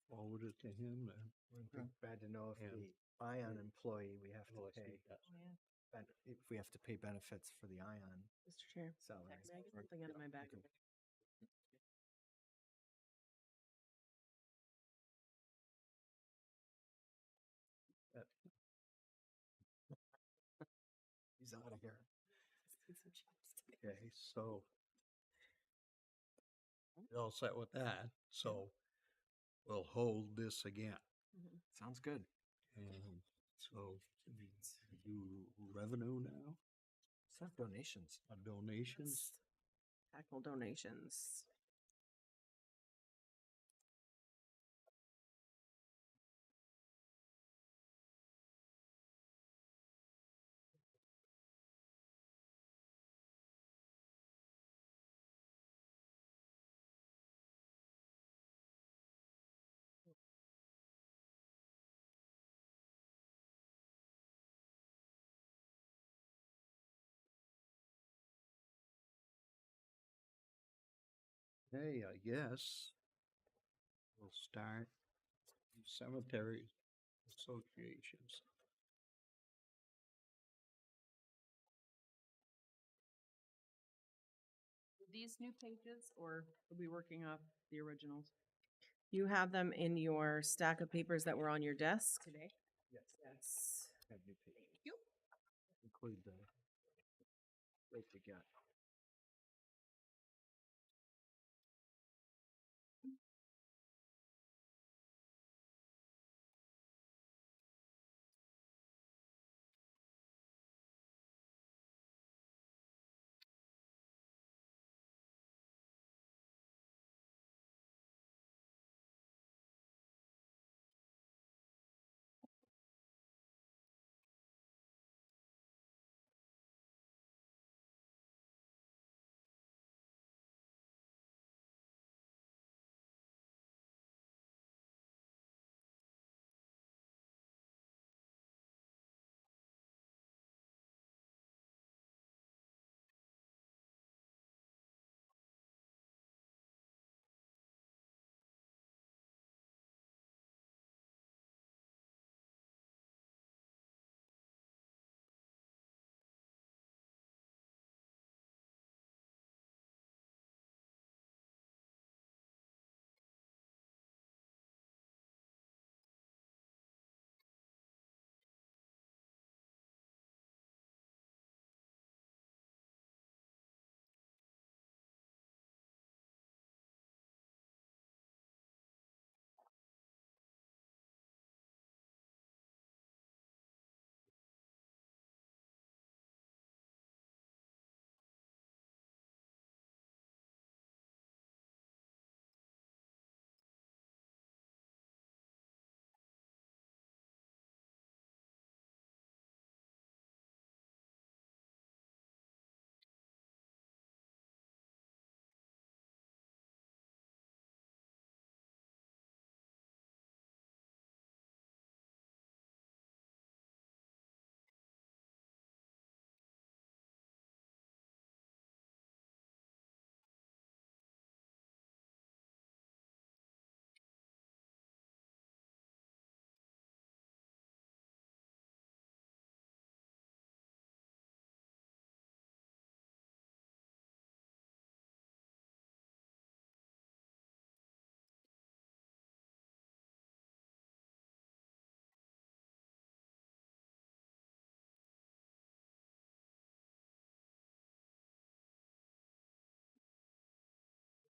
forward it to him then. Wouldn't be bad to know if And- the ION employee, we have to Unless he pay, does. Oh, yeah. if we have to pay benefits for the ION Mr. Chair, salary. may I get something out of my bag? He's out of here. Okay, so you're all set with that, so we'll hold this again. Sounds good. And so we do revenue now, Let's have donations. donations. Tackle donations. Hey, I guess we'll start cemetery associations. These new pages, or are we working off the originals You have them in your stack of papers that were on your desk. today? Yes. Yes. Have new pages. Thank you. Include the rate you got.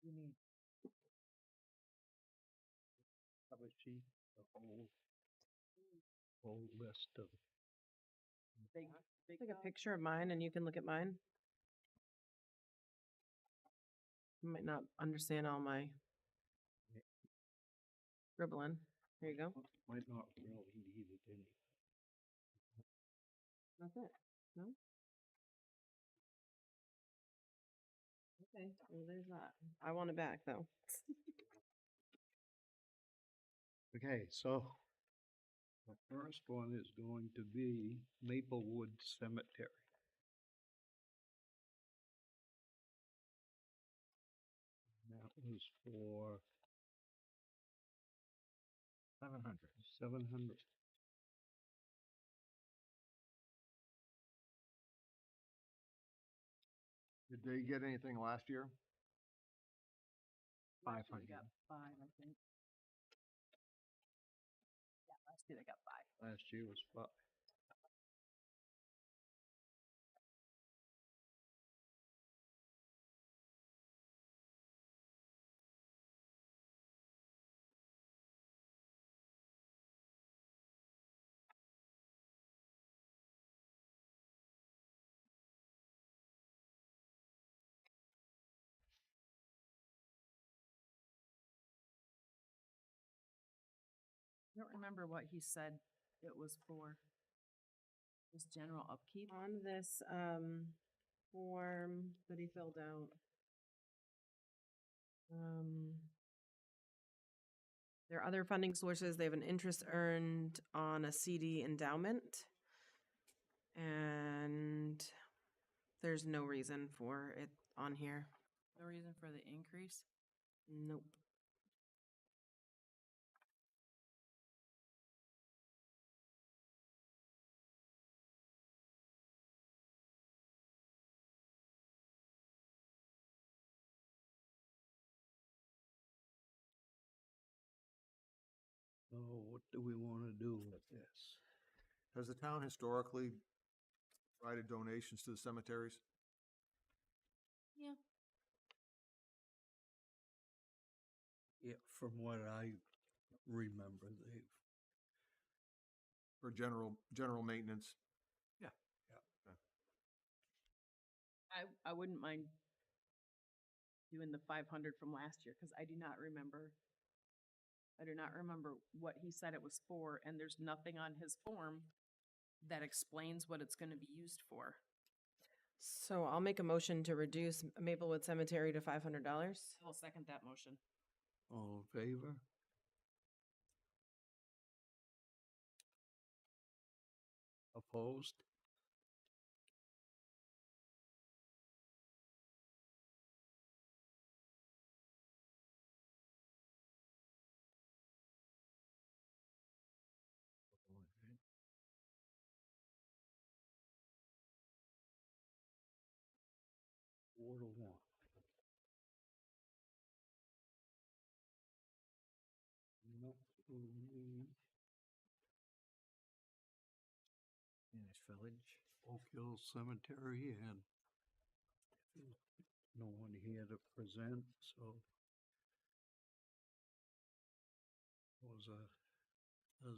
You need cover sheet, the whole list of. Big, Take a picture of mine and you can look at mine. You might not understand all my scribbling. There you go. Might not really need it anyway. That's it. No? Okay, well, there's that. I want it back, though. Okay, so the first one is going to be Maplewood Cemetery. That was for 700. 700. Did they get anything last year? Last year they 500. got 5, I think. Yeah, last year they got 5. Last year was 5. I don't remember what he said it was for. Just general upkeep. On this, form that he filled out. There are other funding sources. They have an interest earned on a CD endowment. And there's no reason for it on here. No reason for the increase. Nope. So what do we want to do with this? Has the town historically provided donations to the cemeteries? Yeah. Yeah, from what I remember, they've, For general maintenance? I wouldn't mind doing the 500 from last year, because I do not remember what he said it was for, and there's nothing on his form that explains what it's gonna be used for. So I'll make a motion to reduce Maplewood Cemetery to $500. I will second that motion. all in favor? Opposed? Four to one. Next will be Standish Village. Oak Hill Cemetery, and no one here to present, so it was a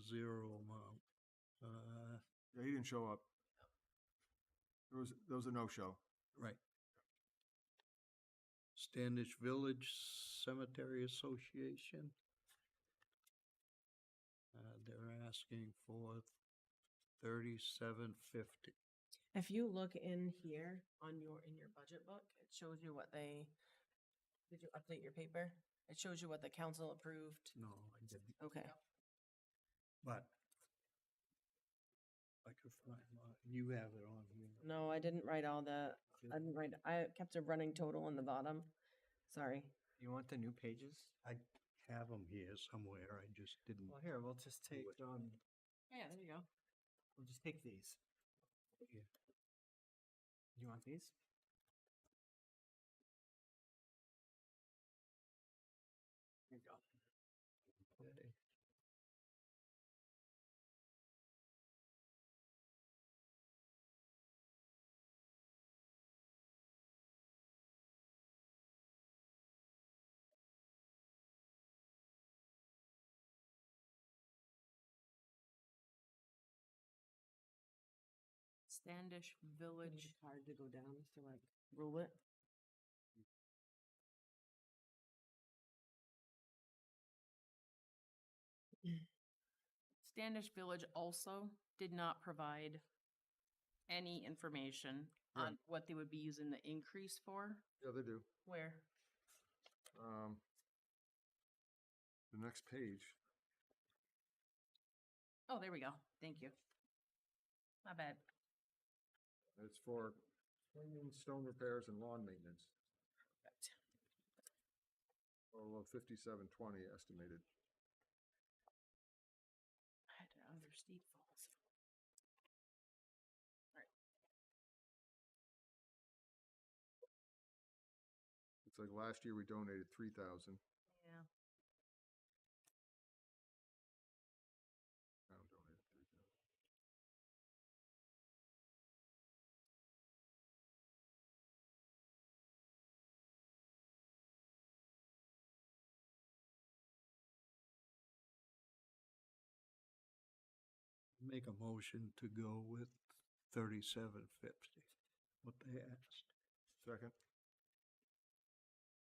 zero amount. Yeah, he didn't show up. There was a no-show. Right. Standish Village Cemetery Association. They're asking for $37.50. If you look in here in your budget book, it shows you what did you update your paper? It shows you what the council approved. No, I didn't, Okay. but I could find, you have it on here. No, I didn't write all that. I kept a running total in the bottom. Sorry. You want the new pages? I have them here somewhere, I just didn't. Well, here, we'll just take, Yeah, there you go. we'll just take these. Yeah. You want these? Here you go. Okay. Standish Village. Hard to go down to like rule it. Standish Village also did not provide any information on Right. what they would be using the increase for. Yeah, they do. Where? The next page, Oh, there we go. Thank you. My bad. it's for cleaning, stone repairs, and lawn maintenance. Total of 5720 estimated. I had to under Steep Falls. It's like last year we donated 3,000. Yeah. Town donated 3,000. Make a motion to go with 3750, what they asked. Second.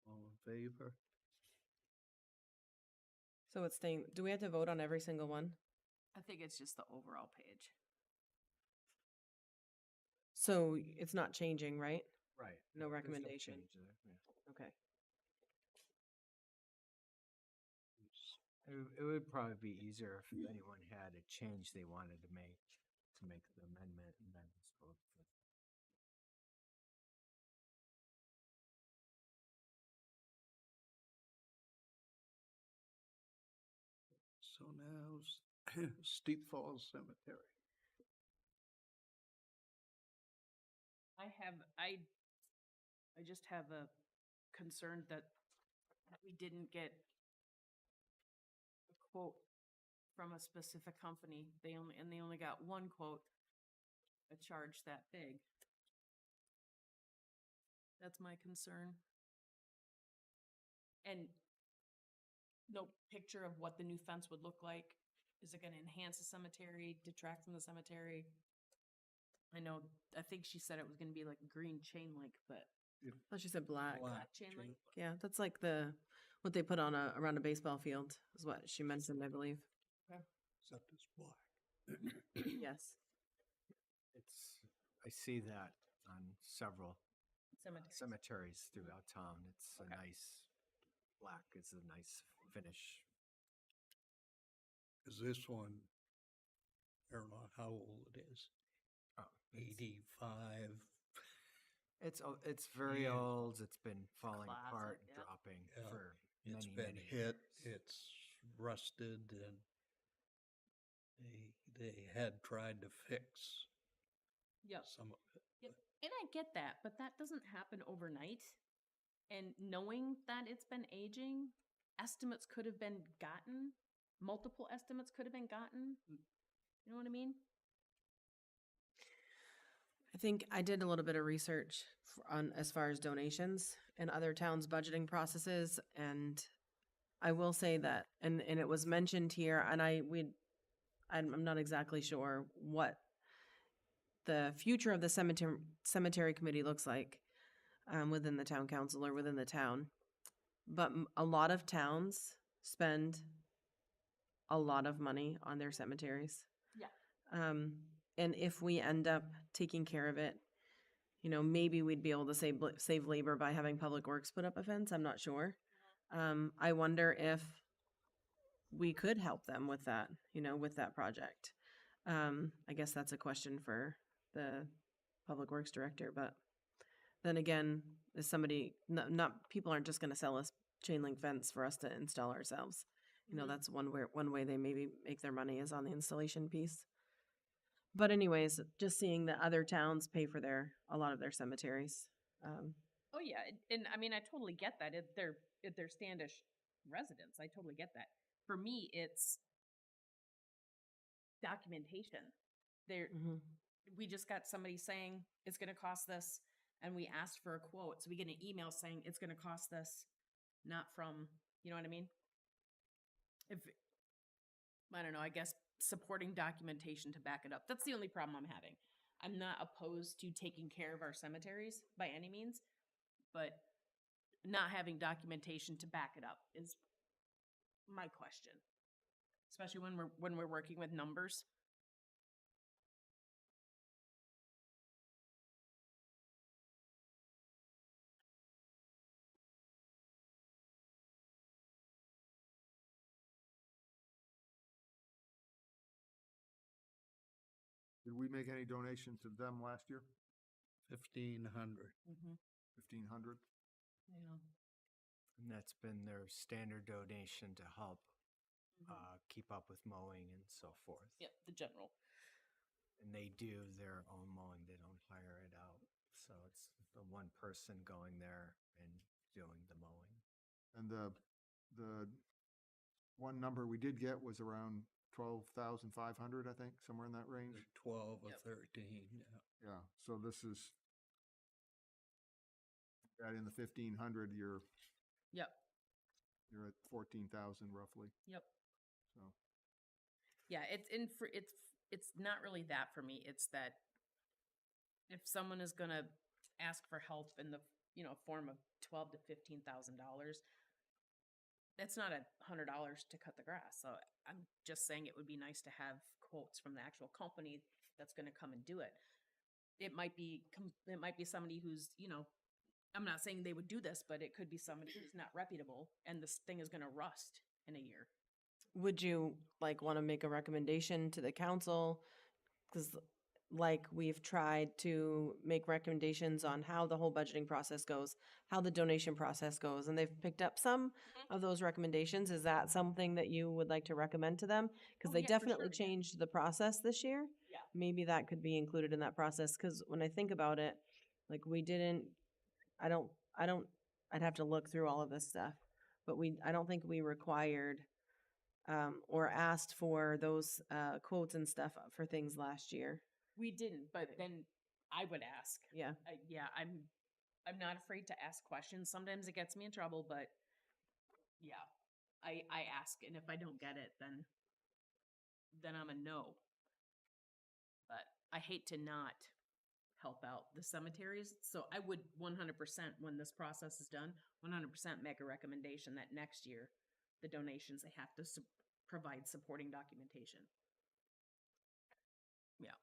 All in favor? So it's staying, do we have to vote on every single one? I think it's just the overall page. So it's not changing, right? Right. No There's recommendation. change there, yeah. Okay. It would probably be easier if anyone had a change they wanted to make the amendment and then just vote for. So now Steep Falls Cemetery. I just have a concern that we didn't get a quote from a specific company. They only got one quote, a charge that big. That's my concern. And no picture of what the new fence would look like. Is it gonna enhance the cemetery, detract from the cemetery? I think she said it was gonna be like green chain link, but I thought she said black. black chain link. Yeah, that's like what they put on around a baseball field is what she mentioned, I believe. Except it's black. Yes. I see that on several Cemetery. cemeteries throughout town. It's Okay. a nice, black is a nice finish. Is this one, I don't know how old it is, Oh, 85. It's very Yeah. old. It's been falling classic, apart, yeah. dropping Yeah. for It's many, been many hit, years. it's rusted, and they had tried to fix Yep. some of it. Yep. And I get that, but that doesn't happen overnight. And knowing that it's been aging, estimates could have been gotten, multiple estimates could have been gotten. You know what I mean? I think I did a little bit of research on as far as donations and other towns' budgeting processes, and I will say that, and it was mentioned here, and I'm not exactly sure what the future of the cemetery committee looks like within the town council or within the town, but a lot of towns spend a lot of money on their cemeteries. Yeah. And if we end up taking care of it, maybe we'd be able to save labor by having Public Works put up a fence. I'm not sure. I wonder if we could help them with that, with that project. I guess that's a question for the Public Works director, but then again, is somebody, not people aren't just going to sell us chain link fence for us to install ourselves. Mhm. That's one way they maybe make their money is on the installation piece. But anyways, just seeing that other towns pay for a lot of their cemeteries. Oh yeah, and I mean I totally get that. If they're Standish residents, I totally get that. For me, it's documentation. Mhm. We just got somebody saying it's going to cost this, and we asked for a quote, so we get an email saying it's going to cost this, not from, you know what I mean? If I don't know, I guess supporting documentation to back it up. That's the only problem I'm having. I'm not opposed to taking care of our cemeteries by any means, but not having documentation to back it up is my question. especially when we're working with numbers. Did we make any donation to them last year? 1,500. 1,500? Yeah. And that's been their standard donation to help keep up with mowing and so forth. Yep, the general. And they do their own mowing, they don't hire it out. So it's the one person going there and doing the mowing. And the one number we did get was around 12,500, I think, somewhere in that range. 12 or Yep. 13, yeah. Yeah, so this is, that in the 1,500, you're Yep, at 14,000 roughly, yep. so. Yeah, it's not really that for me. It's that if someone is gonna ask for help in the, form of $12,000 to $15,000, that's not $100 to cut the grass. So I'm just saying it would be nice to have quotes from the actual company that's gonna come and do it. It might be somebody who's, I'm not saying they would do this, but it could be somebody who's not reputable and this thing is gonna rust in a year. Would you want to make a recommendation to the council? Because we've tried to make recommendations on how the whole budgeting process goes, how the donation process goes, and they've picked up some of those recommendations. Is that something that you would like to recommend to them? Because Oh, they yeah, for definitely sure, yeah. changed the process this year. Yeah. Maybe that could be included in that process. Because when I think about it, we didn't, I'd have to look through all of this stuff, but I don't think we required or asked for those quotes and stuff for things last year. We didn't, but then I would ask. Yeah. I'm not afraid to ask questions. Sometimes it gets me in trouble, but yeah, I ask, and if I don't get it, then I'm a no. But I hate to not help out the cemeteries, so I would 100%, when this process is done, 100% make a recommendation that next year the donations, they have to provide supporting documentation. Yeah.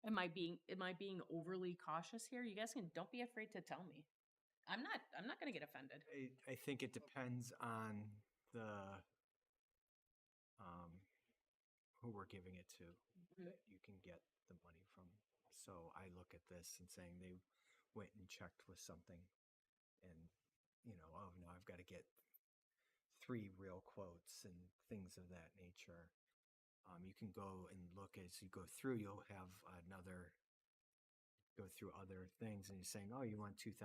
Am I being overly cautious here? You guys don't be afraid to tell me. I'm not gonna get offended. I think it depends on the who we're giving it to that you can get the money from. So I look at this and saying they went and checked with something and oh no, I've got to get 3 real quotes and things of that nature. You can go and look as you go through, you'll have go through other things and you're saying, oh, you want $2,000.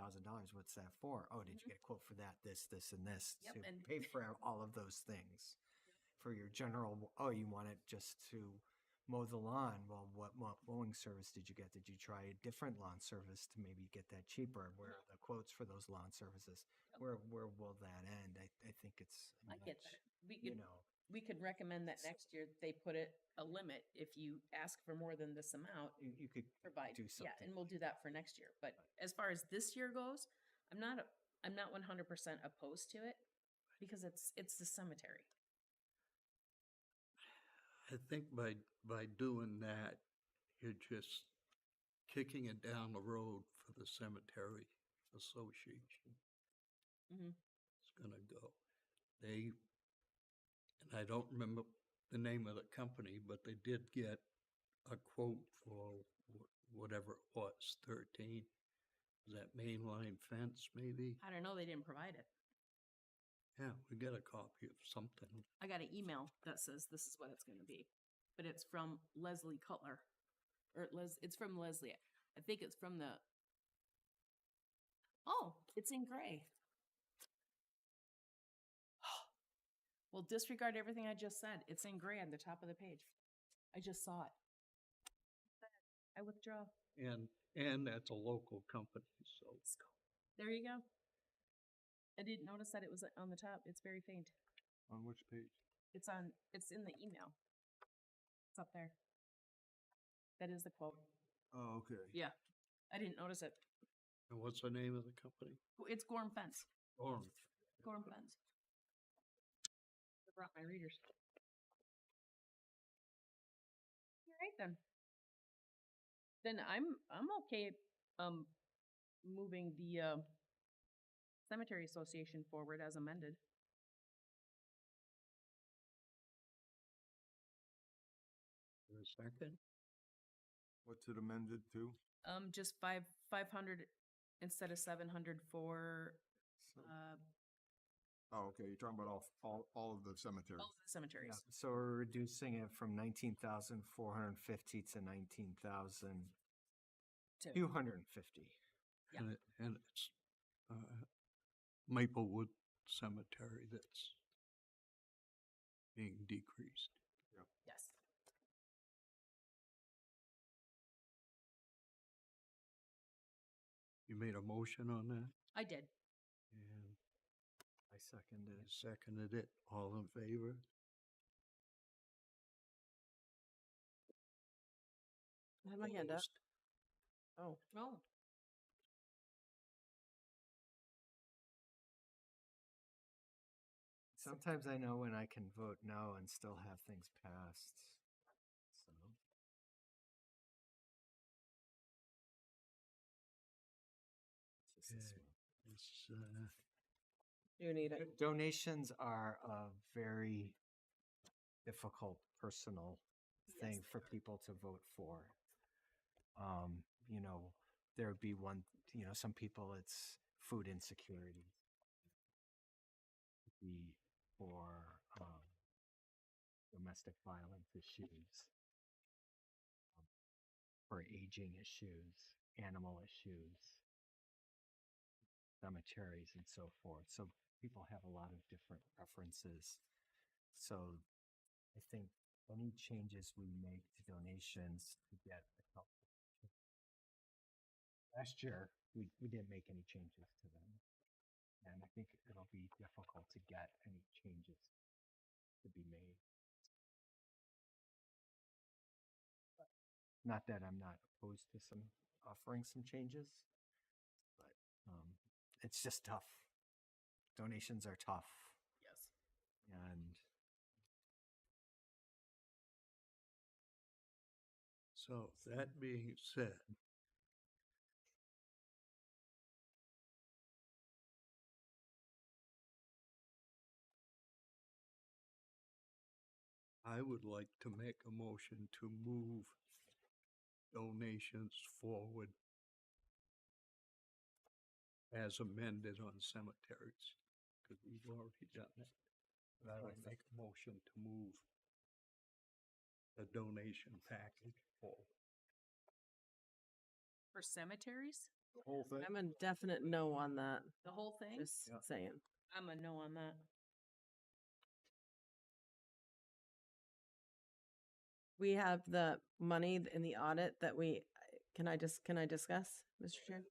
What's that for? Oh, did you get a quote for that, this, and this Yep, to and- pay for all of those things? For your general, oh, you want it just to mow the lawn. Well, what mowing service did you get? Did you try a different lawn service to maybe get that cheaper? Where are the quotes for those lawn services? Where will that end? I think it's I get that. you We could recommend that next year they put a limit. If you ask for more than this amount, you could provide. do something. Yeah, and we'll do that for next year. But as far as this year goes, I'm not 100% opposed to it because it's the cemetery. I think by doing that, you're just kicking it down the road for the cemetery association. Mhm. It's gonna go. And I don't remember the name of the company, but they did get a quote for whatever it was, 13. Is that mainline fence maybe? I don't know. They didn't provide it. Yeah, we got a copy of something. I got an email that says this is what it's going to be, but it's from Leslie Cutler, or it's from Leslie. I think it's from the. Oh, it's in gray. Well, disregard everything I just said. It's in gray on the top of the page. I just saw it. I withdraw. And that's a local company, so. There you go. I didn't notice that it was on the top. It's very faint. On which page? It's in the email. It's up there. That is the quote. Oh, okay. Yeah. I didn't notice it. And what's the name of the company? It's Gorm Fence. Orange. Gorham funds. I brought my readers. All right, then. Then I'm okay, moving the, cemetery association forward as amended. A second? What's it amended to? Just 500 instead of 700 for, So- uh, Oh, okay, you're talking about all of the cemeteries. all of the cemeteries. Yeah, so we're reducing it from 19,450 to 19,250. Yeah. And it's Maplewood Cemetery that's being decreased. Yes. You made a motion on that, I did. and I seconded you it. seconded it. All in favor? I had my hand up. Opposed? Oh, Oh. Sometimes I know when I can vote no and still have things passed. So. It's just this Okay. one. It's, you need it. Donations are a very difficult personal thing Yes, for people to vote for. You know, there would be one, you know, some people it's food insecurity. Be for domestic violence issues, for aging issues, animal issues, cemeteries, and so forth. So people have a lot of different preferences. So I think any changes we make to donations to get the help. Last year, we didn't make any changes to them. And I think it'll be difficult to get any changes to be made. Not that I'm not opposed to offering some changes, but it's just tough. Donations are tough. yes. And so that being said, I would like to make a motion to move donations forward as amended on cemeteries, because we've already done it. But I would make a motion to move the donation package forward. For cemeteries, The whole thing? I'm a definite no on that. the whole thing? Just Yeah. saying. I'm a no on that. We have the money in the audit that can I discuss, Mr. Chair?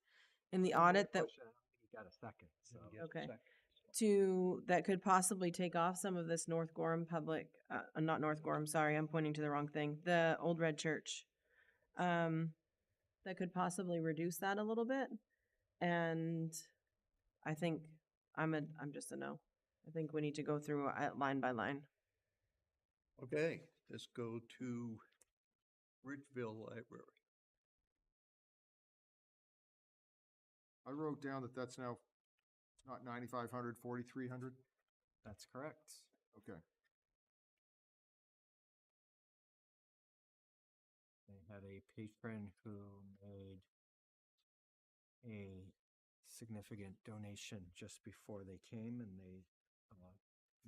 In the audit that, Question, I don't think you got a second. So Didn't get a okay. second. That could possibly take off some of this North Gorham public, not North Gorham, sorry, I'm pointing to the wrong thing, the Old Red Church. That could possibly reduce that a little bit. And I think I'm just a no. I think we need to go through line by line. Okay, let's go to Ridgeville Library. I wrote down that that's now not 9,500, 4,300. that's correct. Okay. They had a patron who made a significant donation just before they came, and they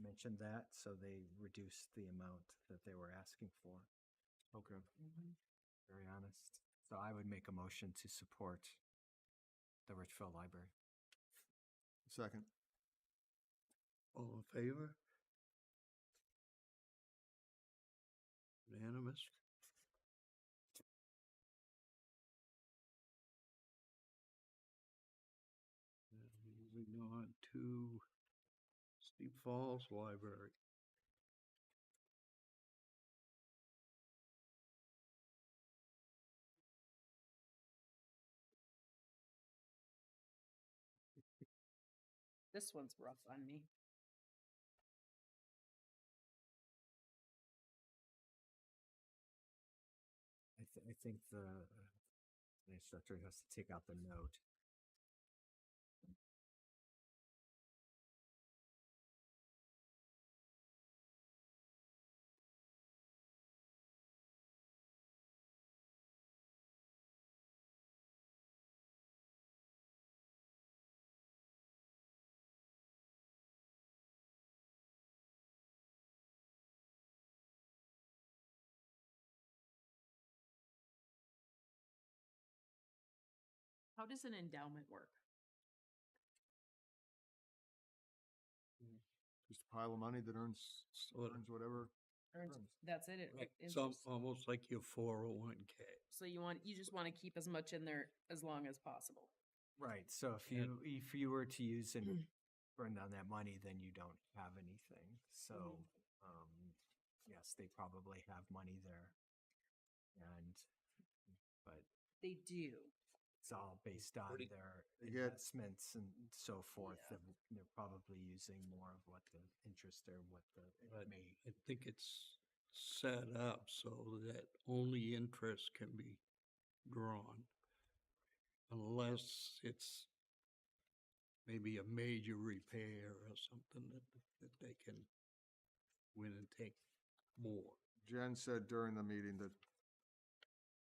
mentioned that, so they reduced the amount that they were asking for. Okay. Very honest. So I would make a motion to support the Richfield Library. Second. All in favor? Unanimous? And moving on to Steep Falls Library. This one's rough on me. I think the instructor has to take out the note. How does an endowment work? Just a pile of money that earns Sort of. whatever. That's it. Like It's some, just- almost like your 401k. So you just want to keep as much in there as long as possible. Right. So if you were to use and burn down that money, then you don't have anything. So yes, they probably have money there, but They do. it's all based on Pretty- their They get- investments and so forth. Yeah. And they're probably using more of what the interest or what the But may. I think it's set up so that only interest can be drawn unless it's maybe a major repair or something that they can win and take more. Jen said during the meeting that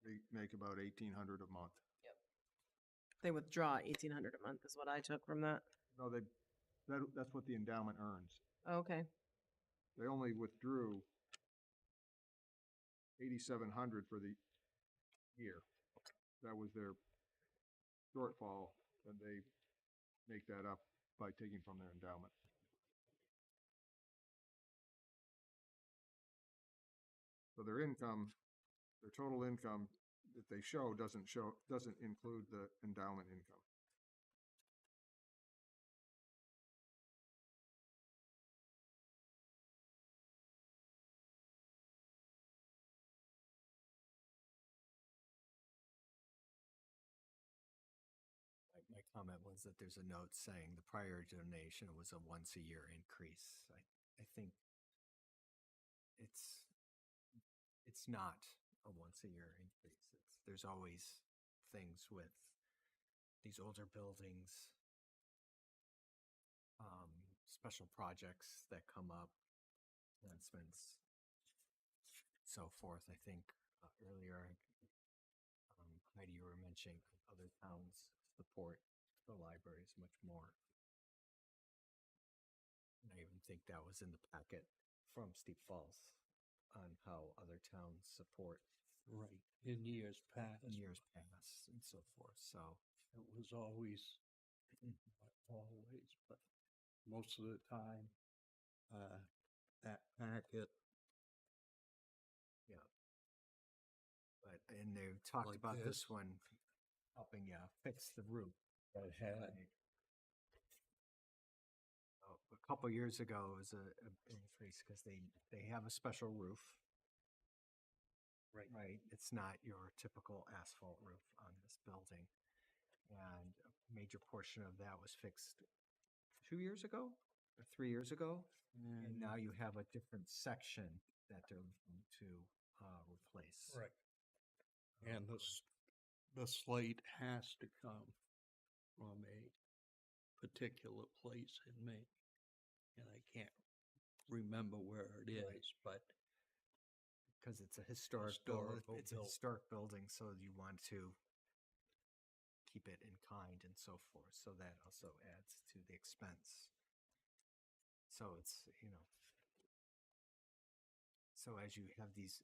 they make about 1,800 a month. They withdraw 1,800 a month is what I took from that. No, that's what the endowment earns. Okay. They only withdrew 8,700 for the year. That was their shortfall, and they make that up by taking from their endowment. So their income, their total income that they doesn't include the endowment income. My comment was that there's a note saying the prior donation was a once a year increase. I think it's not a once a year increase. There's always things with these older buildings, special projects that come up, enhancements, so forth. I think earlier, Heidi, you were mentioning other towns support the libraries much more. And I even think that was in the packet from Steep Falls on how other towns support Right. In years past. in years past and so forth. So It was always, not always, but most of the time, that packet, and they talked Like about this this. one helping fix the roof. that had, Right. A couple years ago, it was an increase because they have a special roof. Right. Right. It's not your typical asphalt roof on this building. And a major portion of that was fixed 2 years ago or 3 years ago. And now you have a different section that they're looking to replace. right. And the slate has to come from a particular place in Maine. And I can't remember where it Right. is, but Because it's a historical historic building, so you want to keep it in kind and so forth. So that also adds to the expense. So it's, so as you have these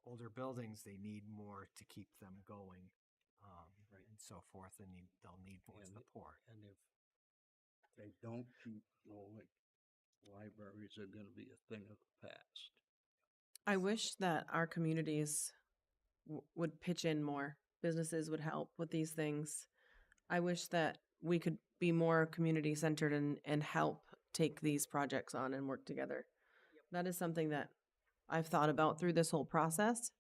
older buildings, they need more to keep them going, Right. and so forth, and they'll need more And support. and if they don't keep going, libraries are gonna be a thing of the past. I wish that our communities would pitch in more. Businesses would help with these things. I wish that we could be more community centered and help take these projects on and work together. That is something that I've thought about through this whole process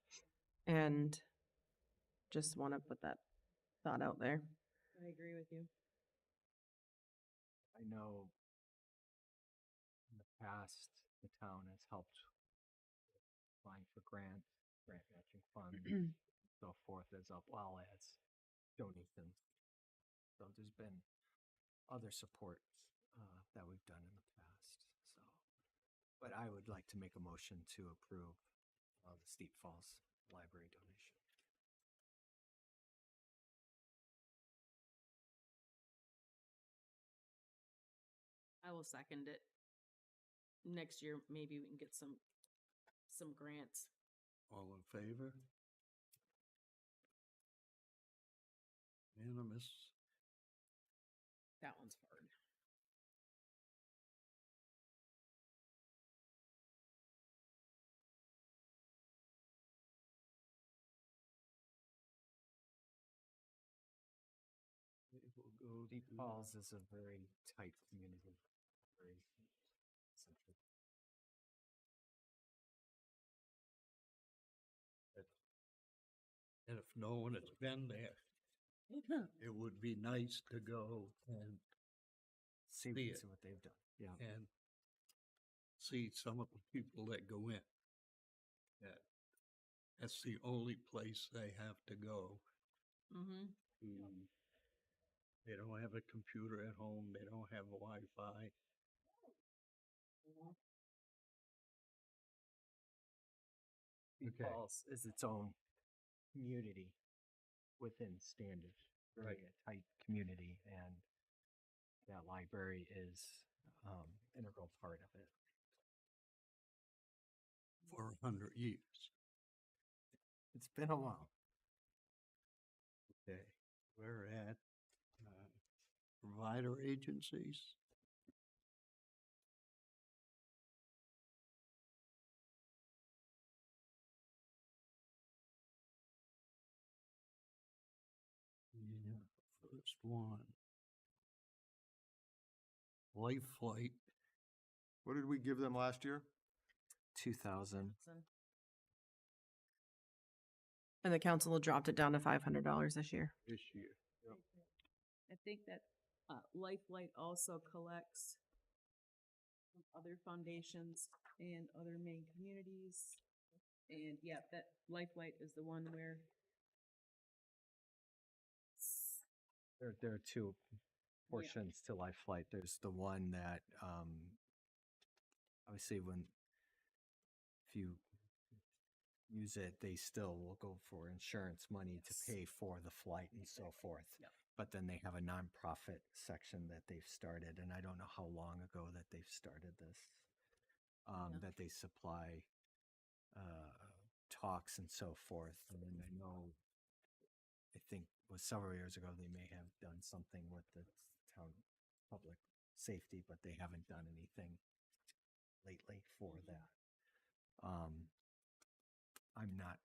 and just want to put that thought out there. I agree with you. I know in the past, the town has helped applying for grants, grant matching funds, so forth, as well as donations. So there's been other supports that we've done in the past. So, but I would like to make a motion to approve the Steep Falls Library donation. I will second it. Next year, maybe we can get some grants. All in favor? Unanimous. That one's hard. It will go Steep to- Falls is a very tight community, very central. And if no one has been there, it would be nice to go and See See it. what they've done. Yeah. and see some of the people that go in. That's the only place they have to go. Mm-hmm. They don't have a computer at home, they don't have Wi-Fi. Steep Okay. Falls is its own community within Standish, really Right. a tight community, and that library is integral part of it. For 100 years. It's been a while. Okay, we're at provider agencies. Yeah, first one. Life Flight, What did we give them last year? 2000. And the council dropped it down to $500 this year. this year. I think that Lifelight also collects from other foundations and other main communities. And yeah, that Lifelight is the one where There are two portions to Life Flight. There's the one that obviously if you use it, they still will go for insurance money to pay for the flight and so forth. Yep. But then they have a nonprofit section that they've started, and I don't know how long ago that they've started this. That they supply talks and so forth. And then I know, I think it was several years ago, they may have done something with the town public safety, but they haven't done anything lately for that. I'm not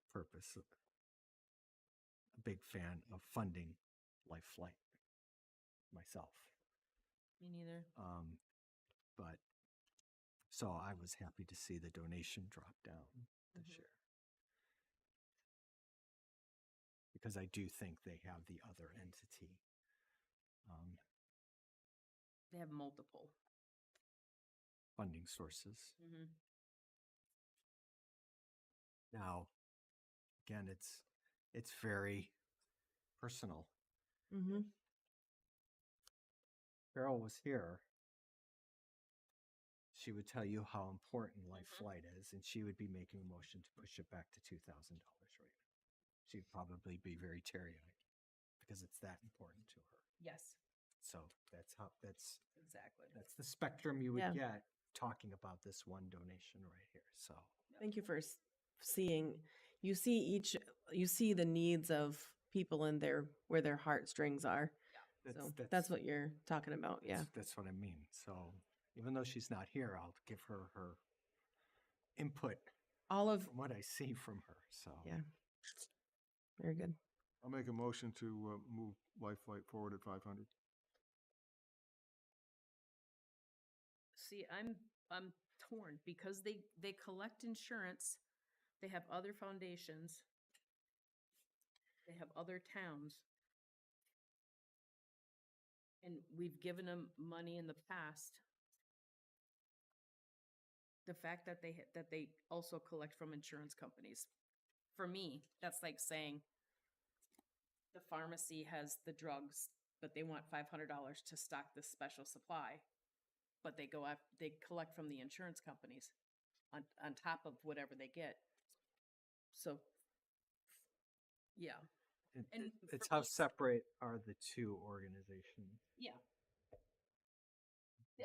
a big fan of funding Life Flight myself. me neither. But so I was happy to see the donation drop down this year. Because I do think they have the other entity. They have multiple. Funding sources. Mm-hmm. Now, again, it's very personal. Mm-hmm. Carol was here. She would tell you how important Life Flight is, and she would be making a motion to push it back to $2,000 right now. She'd probably be very teary-eyed because it's that important to her. Yes, So that's exactly. that's the spectrum you would Yeah. get talking about this one donation right here. So Thank you for seeing, you see the needs of people in where their heartstrings are. So that's what you're talking about. Yeah. That's what I mean. So even though she's not here, I'll give her input All of, from what I see from her. So yeah. Very good. I'll make a motion to move Life Flight forward at 500. See, I'm torn because they collect insurance. They have other foundations. They have other towns. and we've given them money in the past. The fact that they also collect from insurance companies, for me, that's like saying the pharmacy has the drugs, but they want $500 to stock this special supply, but they collect from the insurance companies on top of whatever they get. So, yeah. And It's for how me, separate are the two organizations. yeah.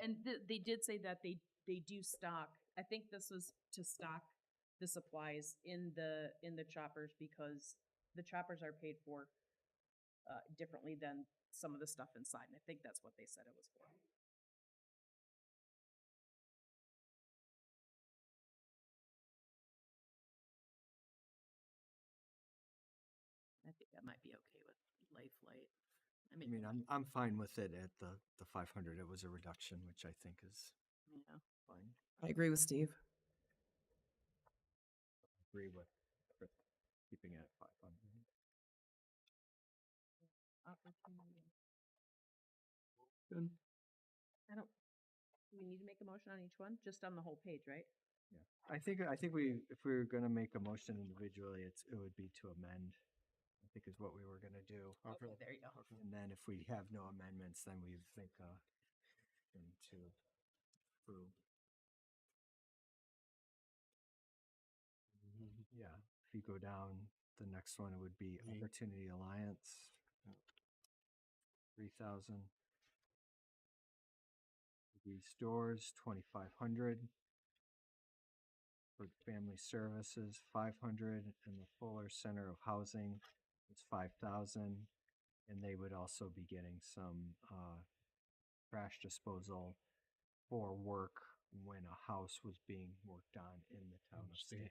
And they did say that they do stock. I think this was to stock the supplies in the choppers because the choppers are paid for differently than some of the stuff inside. And I think that's what they said it was for. I think that might be okay with Life Light. I mean, I'm fine with it at the 500. It was a reduction, which I think is yeah. fine. I agree with Steve. Agree with Chris keeping it at 500. Opportunity. Good. I don't. Do we need to make a motion on each one? Just on the whole page, right? Yeah, I think if we were going to make a motion individually, it would be to amend. I think is what we were going to do. Okay, there you go. And then if we have no amendments, then we think to approve. Yeah, if you go down, the next one, it would be Opportunity Alliance, 3,000. Stores, 2,500. For Family Services, 500, and the Fuller Center of Housing is 5,000. And they would also be getting some trash disposal for work when a house was being worked on in the town of Standish.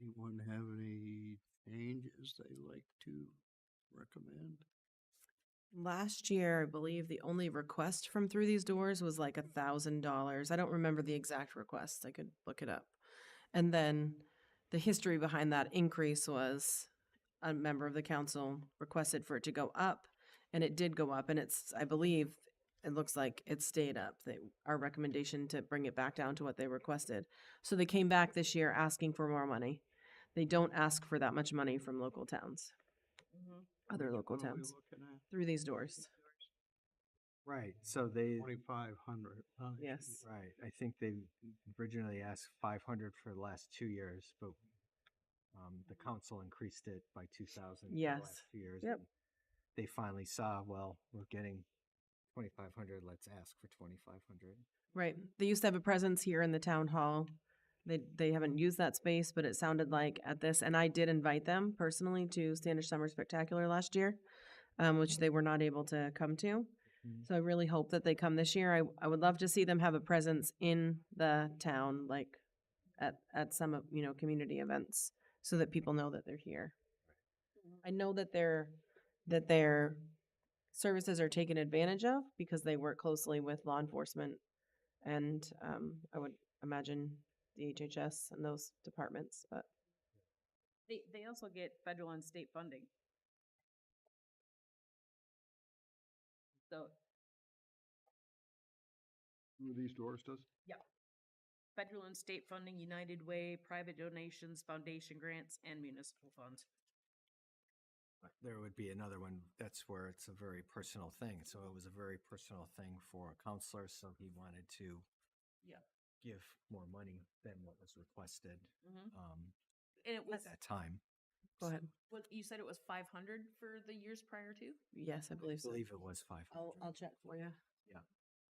Anyone have any changes they'd like to recommend? Last year, I believe the only request from through these doors was like $1,000. I don't remember the exact request. I could look it up. And then the history behind that increase was a member of the council requested for it to go up, and it did go up. And it's, I believe, it looks like it stayed up. Our recommendation to bring it back down to what they requested. So they came back this year asking for more money. They don't ask for that much money from local towns, other local What are we towns, looking at? through these doors. Right, so they, 2,500. Yes. right, I think they originally asked 500 for the last 2 years, but the council increased it by 2,000 for Yes. the last 2 years. Yep. And they finally saw, well, we're getting 2,500, let's ask for 2,500. Right. They used to have a presence here in the town hall. They haven't used that space, but it sounded like at this, and I did invite them personally to Standish Summer Spectacular last year, which they were not able to come to. Mhm. So I really hope that they come this year. I would love to see them have a presence in the town, like at some of, community events, so that people know that they're here. I know that their services are taken advantage of because they work closely with law enforcement and I would imagine the HHS and those departments, but They also get federal and state funding. So, Who these doors does? yeah. Federal and state funding, United Way, private donations, foundation grants, and municipal funds. There would be another one, that's where it's a very personal thing. So it was a very personal thing for a counselor, so he wanted to Yeah. give more money than what was requested And it was, at that time. go ahead. you said it was 500 for the years prior to? Yes, I I believe so. believe it was 500. I'll check for you. Yeah.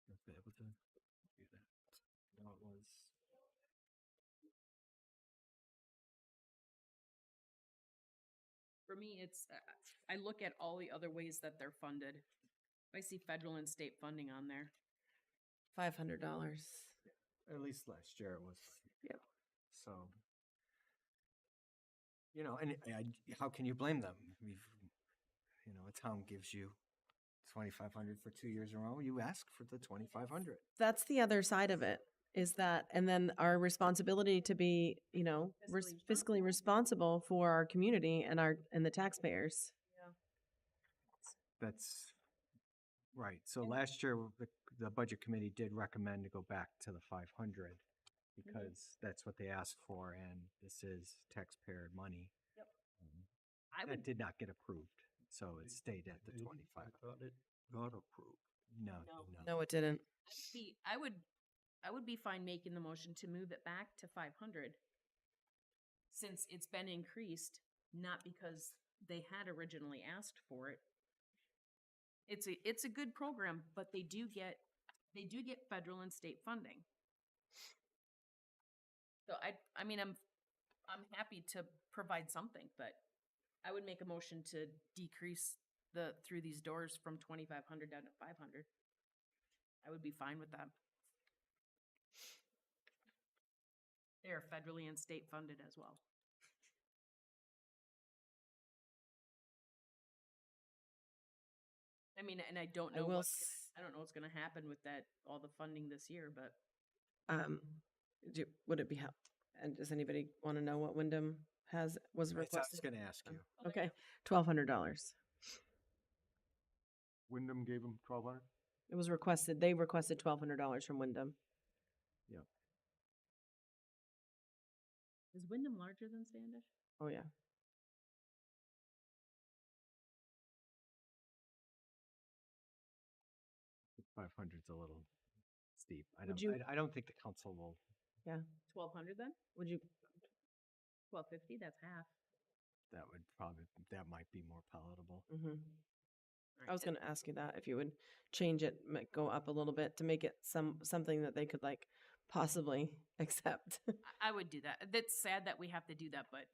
You'll be able to do that. No, it was. For me, it's, I look at all the other ways that they're funded. I see federal and state funding on there. $500. At least last year it was. Yep. So, and how can you blame them? A town gives you 2,500 for 2 years in a row. You ask for the 2,500. That's the other side of it, is that, and then our responsibility to be, you know, fiscally responsible for our community and the taxpayers. That's right. So last year, the budget committee did recommend to go back to the 500 because that's what they asked for, and this is taxpayer money. Yep. That I would, did not get approved, so it stayed at the I 25. thought it got approved. No, No. no. No, it didn't. I would be fine making the motion to move it back to 500. Since it's been increased, not because they had originally asked for it. It's a good program, but they do get federal and state funding. So I mean, I'm happy to provide something, but I would make a motion to decrease through these doors from 2,500 down to 500. I would be fine with that. They are federally and state funded as well. I mean, and I don't I know will I don't know what's gonna happen with that, all the funding this year, but Um, would it be and does anybody want to know what Wyndham was I was requested? going to ask you. Okay, $1,200. Wyndham gave him 1,200? It was requested, they requested $1,200 from Wyndham. Yep. is Wyndham larger than Standish? Oh, yeah. $500 is a little steep. Would you- I don't think the council will. 1,200 then? Would you, 1,250, that's half. That might be more palatable. mhm. I was gonna ask you that, if you would change it, go up a little bit to make it something that they could like possibly accept. I would do that. That's sad that we have to do that, but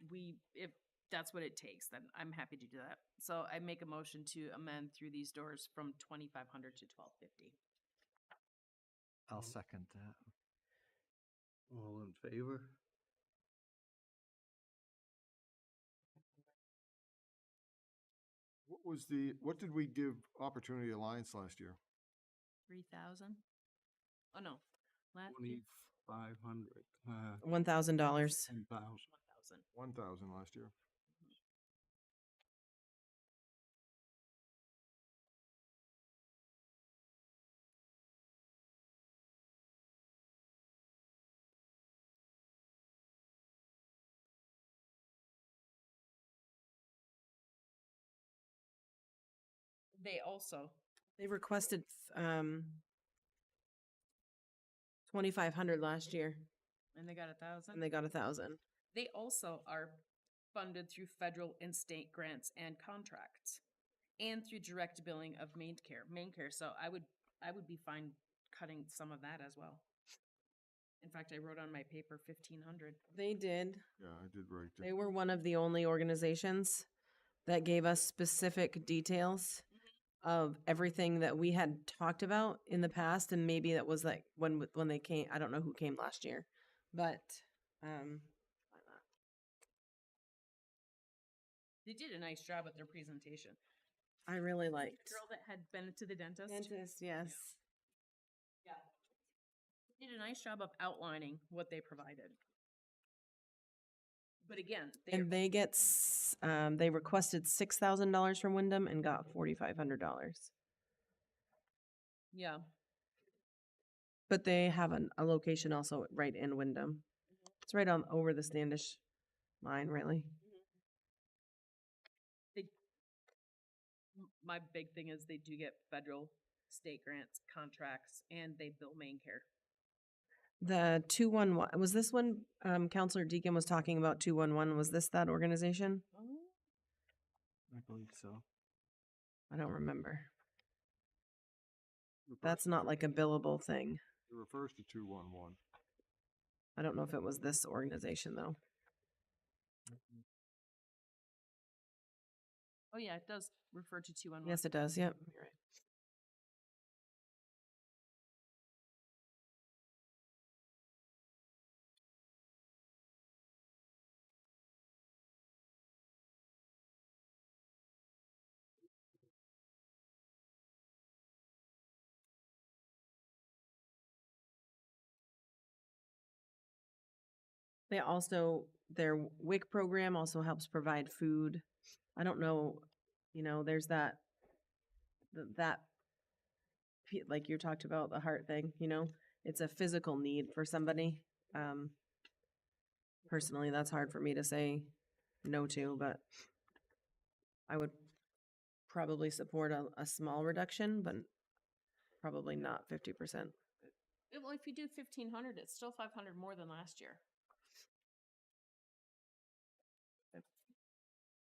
if that's what it takes, then I'm happy to do that. So I make a motion to amend through these doors from 2,500 to 1,250. I'll second that. All in favor? What did we give Opportunity Alliance last year? 3,000? Oh, no. Last year, 2,500, $1,000. 10,000. 1,000. 1,000 last year. They also, They requested, 2,500 last year, and they got 1,000? and they got 1,000. They also are funded through federal and state grants and contracts, and through direct billing of main care. So I would be fine cutting some of that as well. In fact, I wrote on my paper 1,500. They did. Yeah, I did write that. They were one of the only organizations that gave us specific details of everything that we had talked about in the past, and maybe that was like when they came. I don't know who came last year, but They did a nice job with their presentation. I really The liked girl that had been to the dentist. dentist. Yes, Yeah. They did a nice job of outlining what they provided. But again, and they requested $6,000 from Wyndham and got $4,500. yeah. But they have a location also right in Wyndham. It's right on over the Standish line, really. My big thing is they do get federal, state grants, contracts, and they bill main care. The 211, was this when Counselor Deacon was talking about 211? Was this that organization? I believe so. I don't remember. Refers That's to not two- like a billable thing. It refers to 211. I don't know if it was this organization though. Oh, yeah, it does refer to 211. Yes, it does. Yep. You're right. They also, their WIC program also helps provide food. I don't know, there's that, like you talked about the heart thing, it's a physical need for somebody. Personally, that's hard for me to say no to, but I would probably support a small reduction, but probably not 50%. Well, if you do 1,500, it's still 500 more than last year.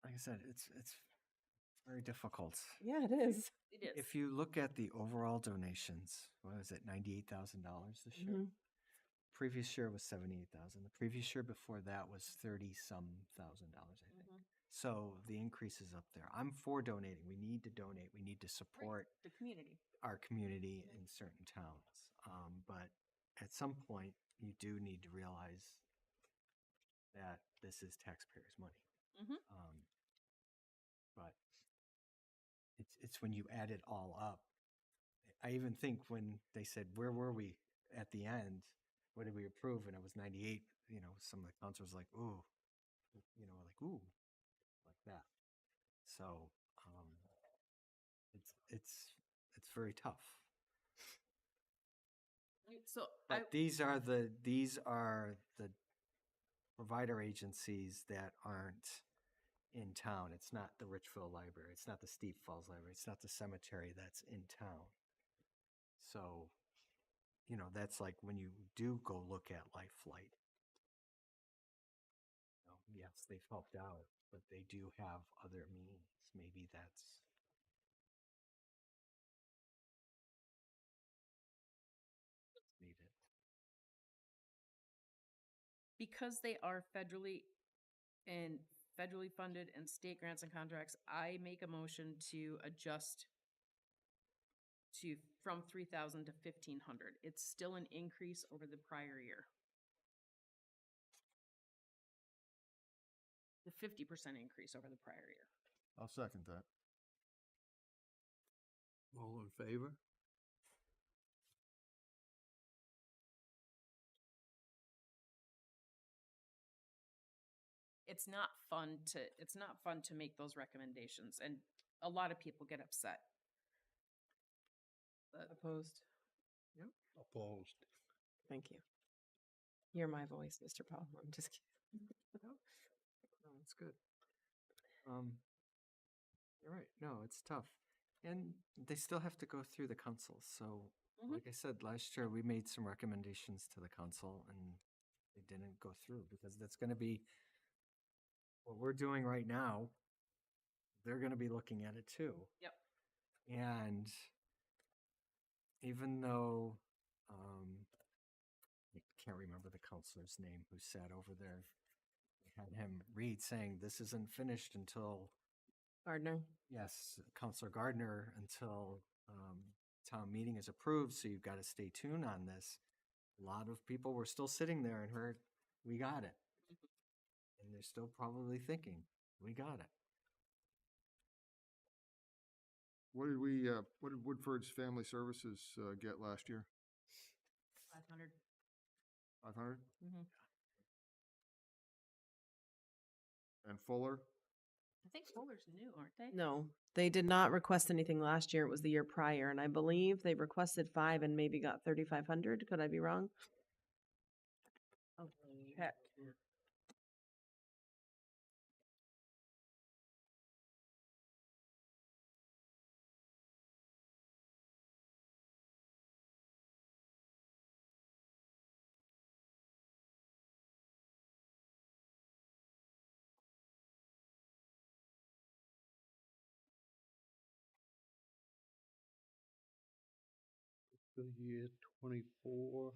Like I said, it's very difficult. Yeah, it is. It is. If you look at the overall donations, what is it, $98,000 this year? Mhm. Previous year was 78,000. The previous year before that was 30-some $1,000, I think. Mhm. So the increase is up there. I'm for donating. We need to donate. We need to support The community. our community in certain towns. But at some point, you do need to realize that this is taxpayers' money. Mhm. But it's when you add it all up. I even think when they said, where were we at the end? What did we approve? And it was 98, some of the councilors like, ooh, ooh, like that. So, it's very tough. So But these are the provider agencies that aren't in town. It's not the Richville Library. It's not the Steep Falls Library. It's not the cemetery that's in town. So, that's like when you do go look at Life Flight. Yes, they've helped out, but they do have other means. Maybe that's needed. because they are federally funded and state grants and contracts, I make a motion to adjust from 3,000 to 1,500. It's still an increase over the prior year. The 50% increase over the prior year. I'll second that. All in favor? It's not fun to make those recommendations, and a lot of people get upset. But Opposed. Opposed? Thank you. Hear my voice, Mr. Powell. I'm just kidding. No, it's good. You're right. No, it's tough. And they still have to go through the council. So, Mhm. like I said, last year we made some recommendations to the council and they didn't go through because that's going to be what we're doing right now. They're going to be looking at it too. Yep. And even though I can't remember the counselor's name who sat over there, we had him read saying this isn't finished until Gardner. yes, Counselor Gardner, until town meeting is approved, so you've got to stay tuned on this. A lot of people were still sitting there and heard, we got it. And they're still probably thinking, we got it. What did Woodford's Family Services get last year? 500. 500? Mm-hmm. And Fuller? I think Fuller's new, aren't they? No, they did not request anything last year. It was the year prior, and I believe they requested 5 and maybe got 3,500. Could I be wrong? Oh, heck. The year 24. Are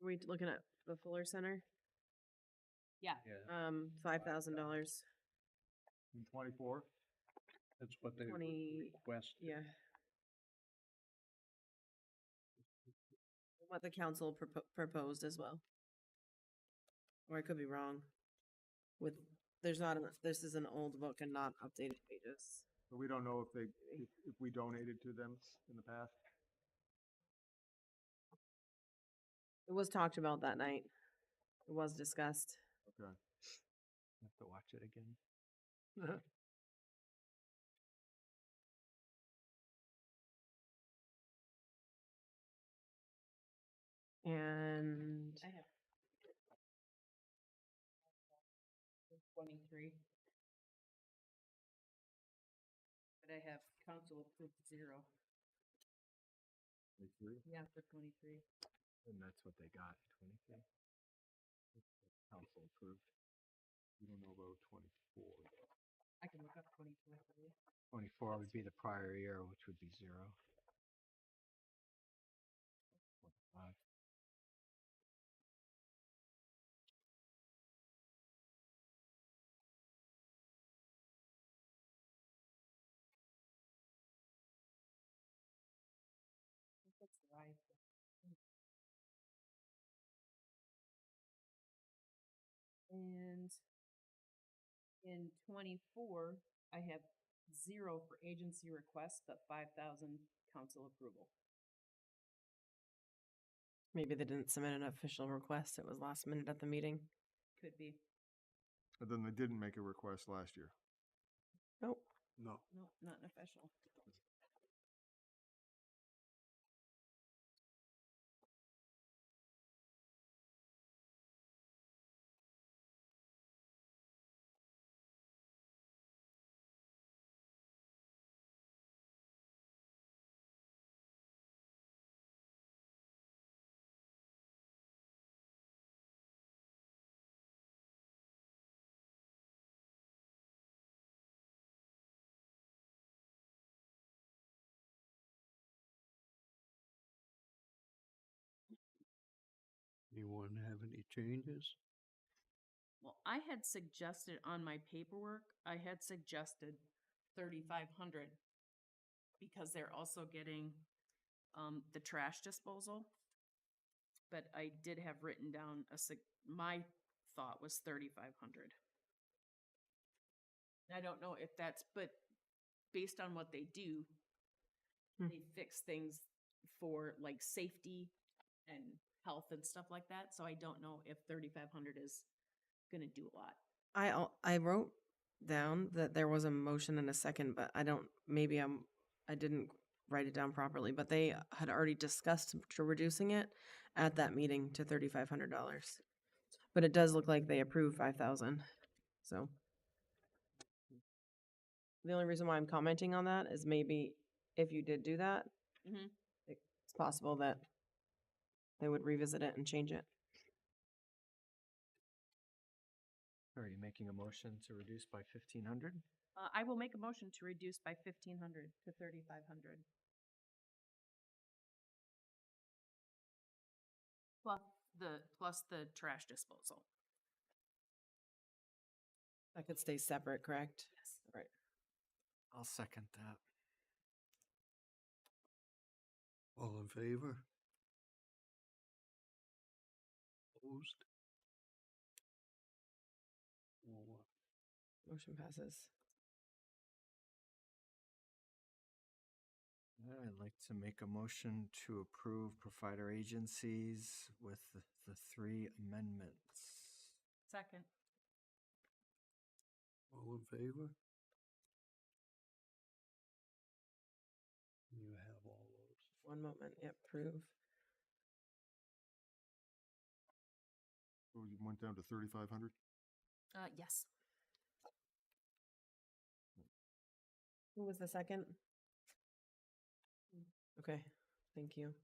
we looking at the Fuller Center? Yeah. Yeah, $5,000. In 24? that's what they 20. requested. Yeah. What the council proposed as well. Or I could be wrong. This is an old book and not updated pages. But we don't know if we donated to them in the past. It was talked about that night. It was discussed. Okay. Have to watch it again. And I have 23. But I have council approved 0. 23? Yeah, for 23. And that's what they got, 23. Council approved. You don't know about 24. I can look up 24 for you. 24 would be the prior year, which would be 0. 25. That's right. And in 24, I have 0 for agency requests, but 5,000 council approval. maybe they didn't submit an official request. It was last minute at the meeting. Could be. And then they didn't make a request last year. Nope. No. Nope, not an official. Anyone have any changes? Well, I had suggested on my paperwork, I had suggested 3,500 because they're also getting the trash disposal. But I did have written down my thought was 3,500. I don't know if that's, but based on what they do, Hmm. they fix things for like safety and health and stuff like that. So I don't know if 3,500 is gonna do a lot. I wrote down that there was a motion and a second, but I don't, maybe I didn't write it down properly, but they had already discussed to reducing it at that meeting to $3,500. But it does look like they approved 5,000. So the only reason why I'm commenting on that is maybe if you did do that, Mhm. it's possible that they would revisit it and change it. Are you making a motion to reduce by 1,500? I will make a motion to reduce by 1,500 to 3,500. Plus the trash disposal. That could stay separate, correct? Yes. Right. I'll second that. All in favor? Opposed? Or Motion passes. I'd like to make a motion to approve provider agencies with the 3 amendments. Second. all in favor? You have all those. One moment. Yep, approve. So you went down to 3,500? Yes. Who was the second? Okay, thank you.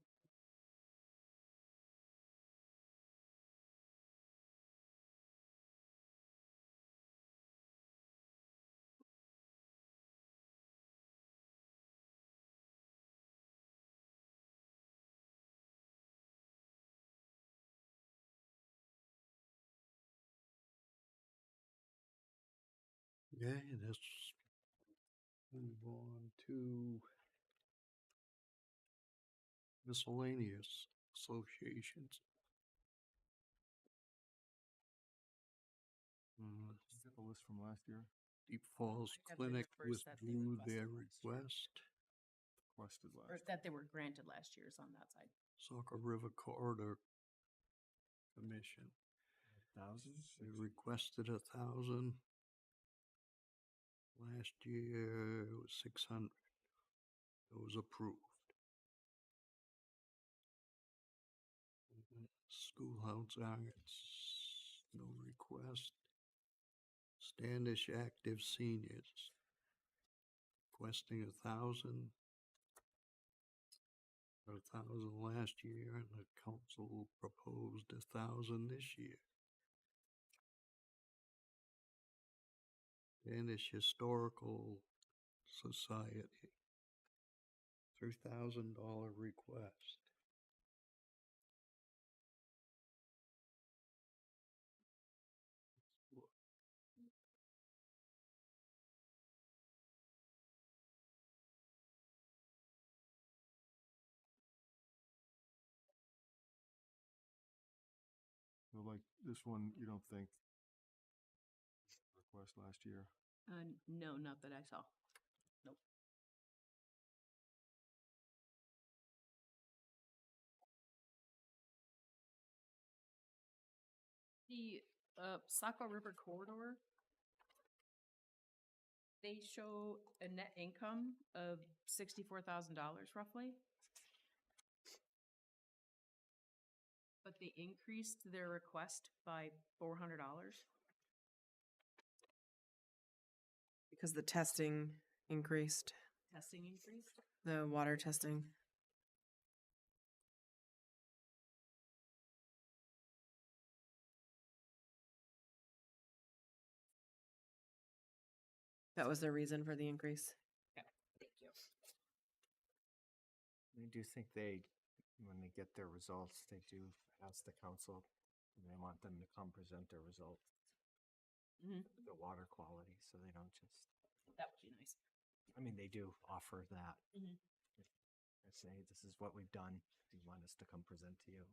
Okay, let's move on to miscellaneous associations. Is that the list from last year? Deep Falls I have the Clinic numbers that they withdrew their requested last request. Requested Or last. that they were granted last year's on that side. Saco River Corridor Commission. 1,000? They requested 1,000. Last year, it was 600. It was approved. Schoolhouse Arts, no request. Standish Active Seniors, requesting 1,000. 1,000 last year, and the council proposed 1,000 this year. Standish Historical Society, $3,000 request. So like this one, you don't think request last year? No, not that I saw. Nope. The Saco River corridor, they show a net income of $64,000 roughly. But they increased their request by $400. Because the testing increased, Testing increased? the water testing. That was their reason for the increase. Yeah, thank you. I do think they, when they get their results, they do ask the council, and they want them to come present their results, the water quality, so they don't just, That would be nice. I mean, they do offer that. Mhm. I say, this is what we've done. Do you want us to come present to you?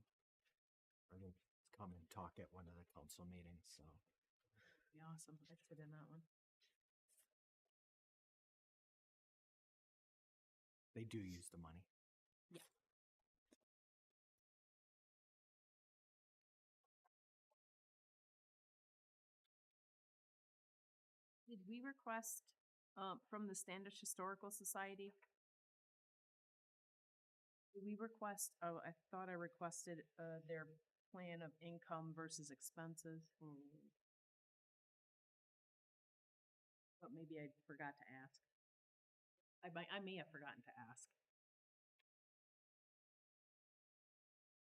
Or to come and talk at one of the council meetings, so. Be awesome. I'd fit in that one. They do use the money. Yeah. Did we request from the Standish Historical Society? Did we request, oh, I thought I requested their plan of income versus expenses. But maybe I forgot to ask. I may have forgotten to ask.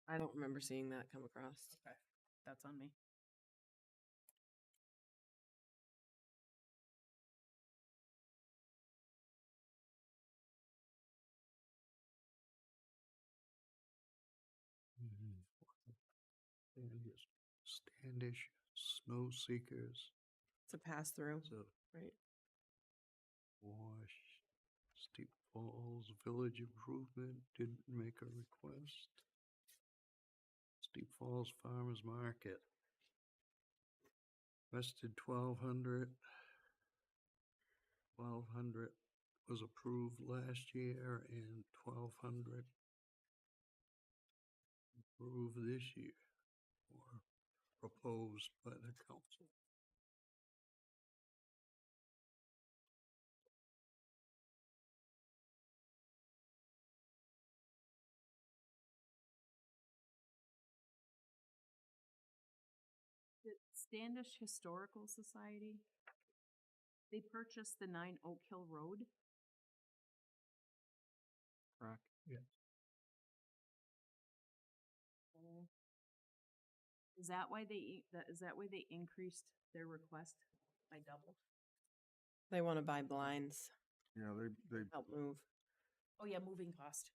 I don't remember seeing that come across. Okay, that's on me. Standish Snow Seekers, It's a pass through, so right? Wash, Steep Falls Village Improvement didn't make a request. Steep Falls Farmers Market requested 1,200. 1,200 was approved last year and 1,200 approved this year or proposed by the council. The Standish Historical Society, they purchased the 9 Oak Hill Road. Correct. Is that why they increased their request by double? They want to buy blinds, Yeah, they help move. Oh yeah, moving cost.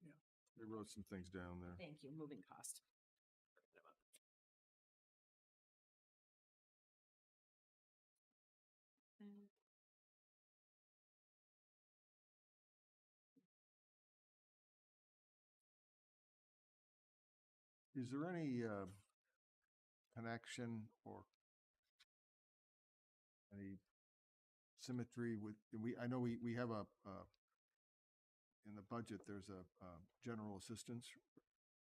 they wrote some things down there. Thank you, moving cost. Is there any connection or any symmetry with, I know we have in the budget, there's a general assistance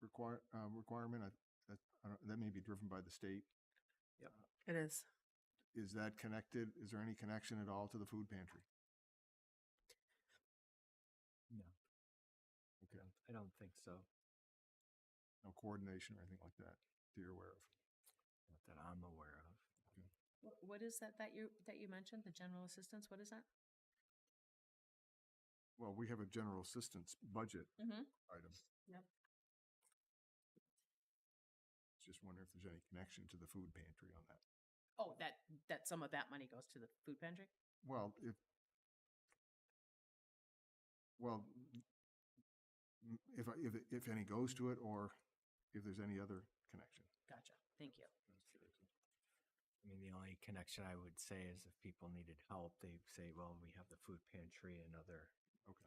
requirement. That may be driven by the state. It is. Is that connected? Is there any connection at all to the food pantry? No, Okay. I don't think so. No coordination or anything like that that you're aware of? Not that I'm aware of. What is that you mentioned, the general assistance, what is that? Well, we have a general assistance budget Mm-hmm. item. Yep. Just wonder if there's any connection to the food pantry on that. Oh, that some of that money goes to the food pantry? Well, if any goes to it, or if there's any other connection. Gotcha, thank you. I mean, the only connection I would say is if people needed help, they say, well, we have the food pantry and other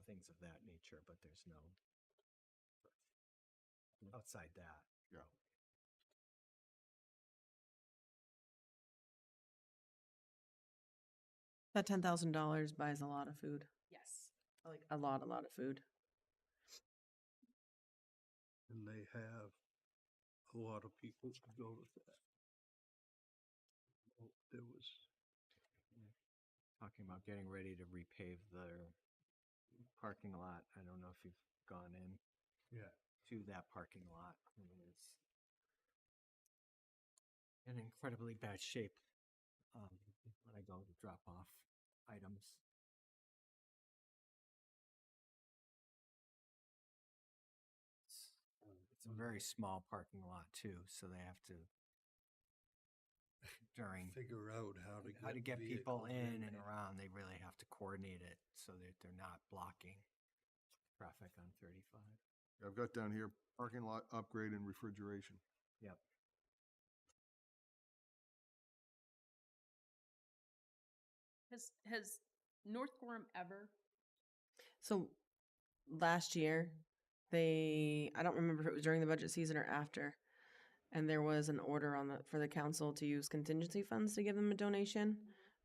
things of that nature, but there's no outside that. Yeah. That $10,000 buys a lot of food. Yes. Like a lot of food. And they have a lot of people to go with that. Oh, there was, Talking about getting ready to repave their parking lot. I don't know if you've gone in yeah, to that parking lot. It is in incredibly bad shape when I go to drop off items. It's a very small parking lot too, so they have to during figure out how to get people vehicles in and there. around. They really have to coordinate it so that they're not blocking traffic on 35. I've got down here parking lot upgrade and refrigeration. Yep. Has North Gorham ever? So last year, I don't remember if it was during the budget season or after, and there was an order for the council to use contingency funds to give them a donation,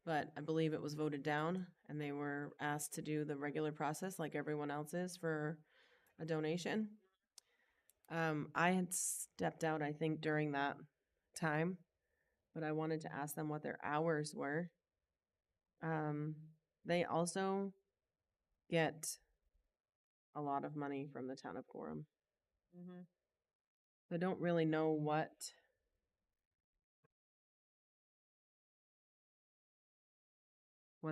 but I believe it was voted down and they were asked to do the regular process like everyone else is for a donation. I had stepped out, I think, during that time, but I wanted to ask them what their hours were. They also get a lot of money from the town of Gorham. Mm-hmm. I don't really know what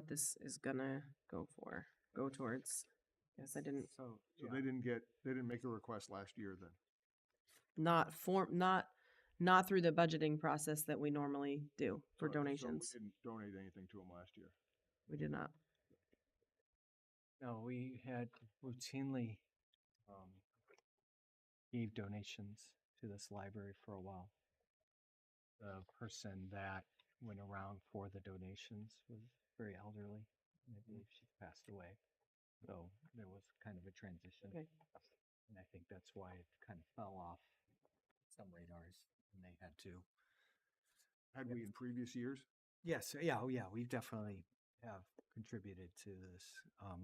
this is gonna go towards. Yes, I didn't, So, So they didn't make a request last year then? not through the budgeting process that we normally do for So donations. we didn't donate anything to them last year. We did not. no, we had routinely gave donations to this library for a while. The person that went around for the donations was very elderly. I believe she passed away. So there was kind of a transition. Okay. And I think that's why it kind of fell off some radars and they had to. Had we in previous years? Yes, yeah, oh yeah, we definitely have contributed to this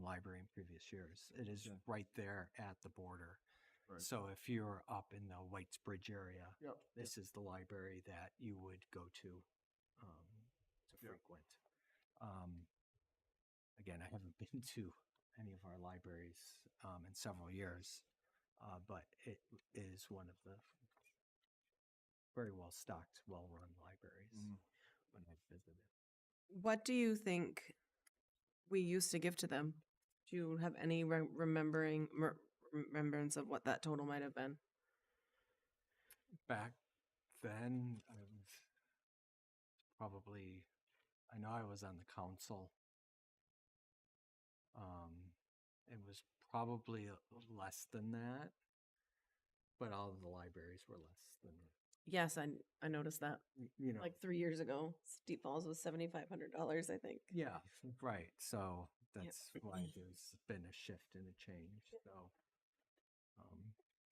library in previous years. It is Okay. right there at the border. Right. So if you're up in the Whites Bridge area, Yep. this is the library that you would go to Yep. frequent. Again, I haven't been to any of our libraries in several years, but it is one of the very well stocked, well run libraries when I visited. What do you think we used to give to them? Do you have any remembrance of what that total might have been? Back then, I was probably, I know I was on the council. It was probably less than that, but all of the libraries were less than that. Yes, I noticed that. You know, Like 3 years ago, Steep Falls was $7,500, I think. yeah, right. So that's why there's been a shift and a change. So,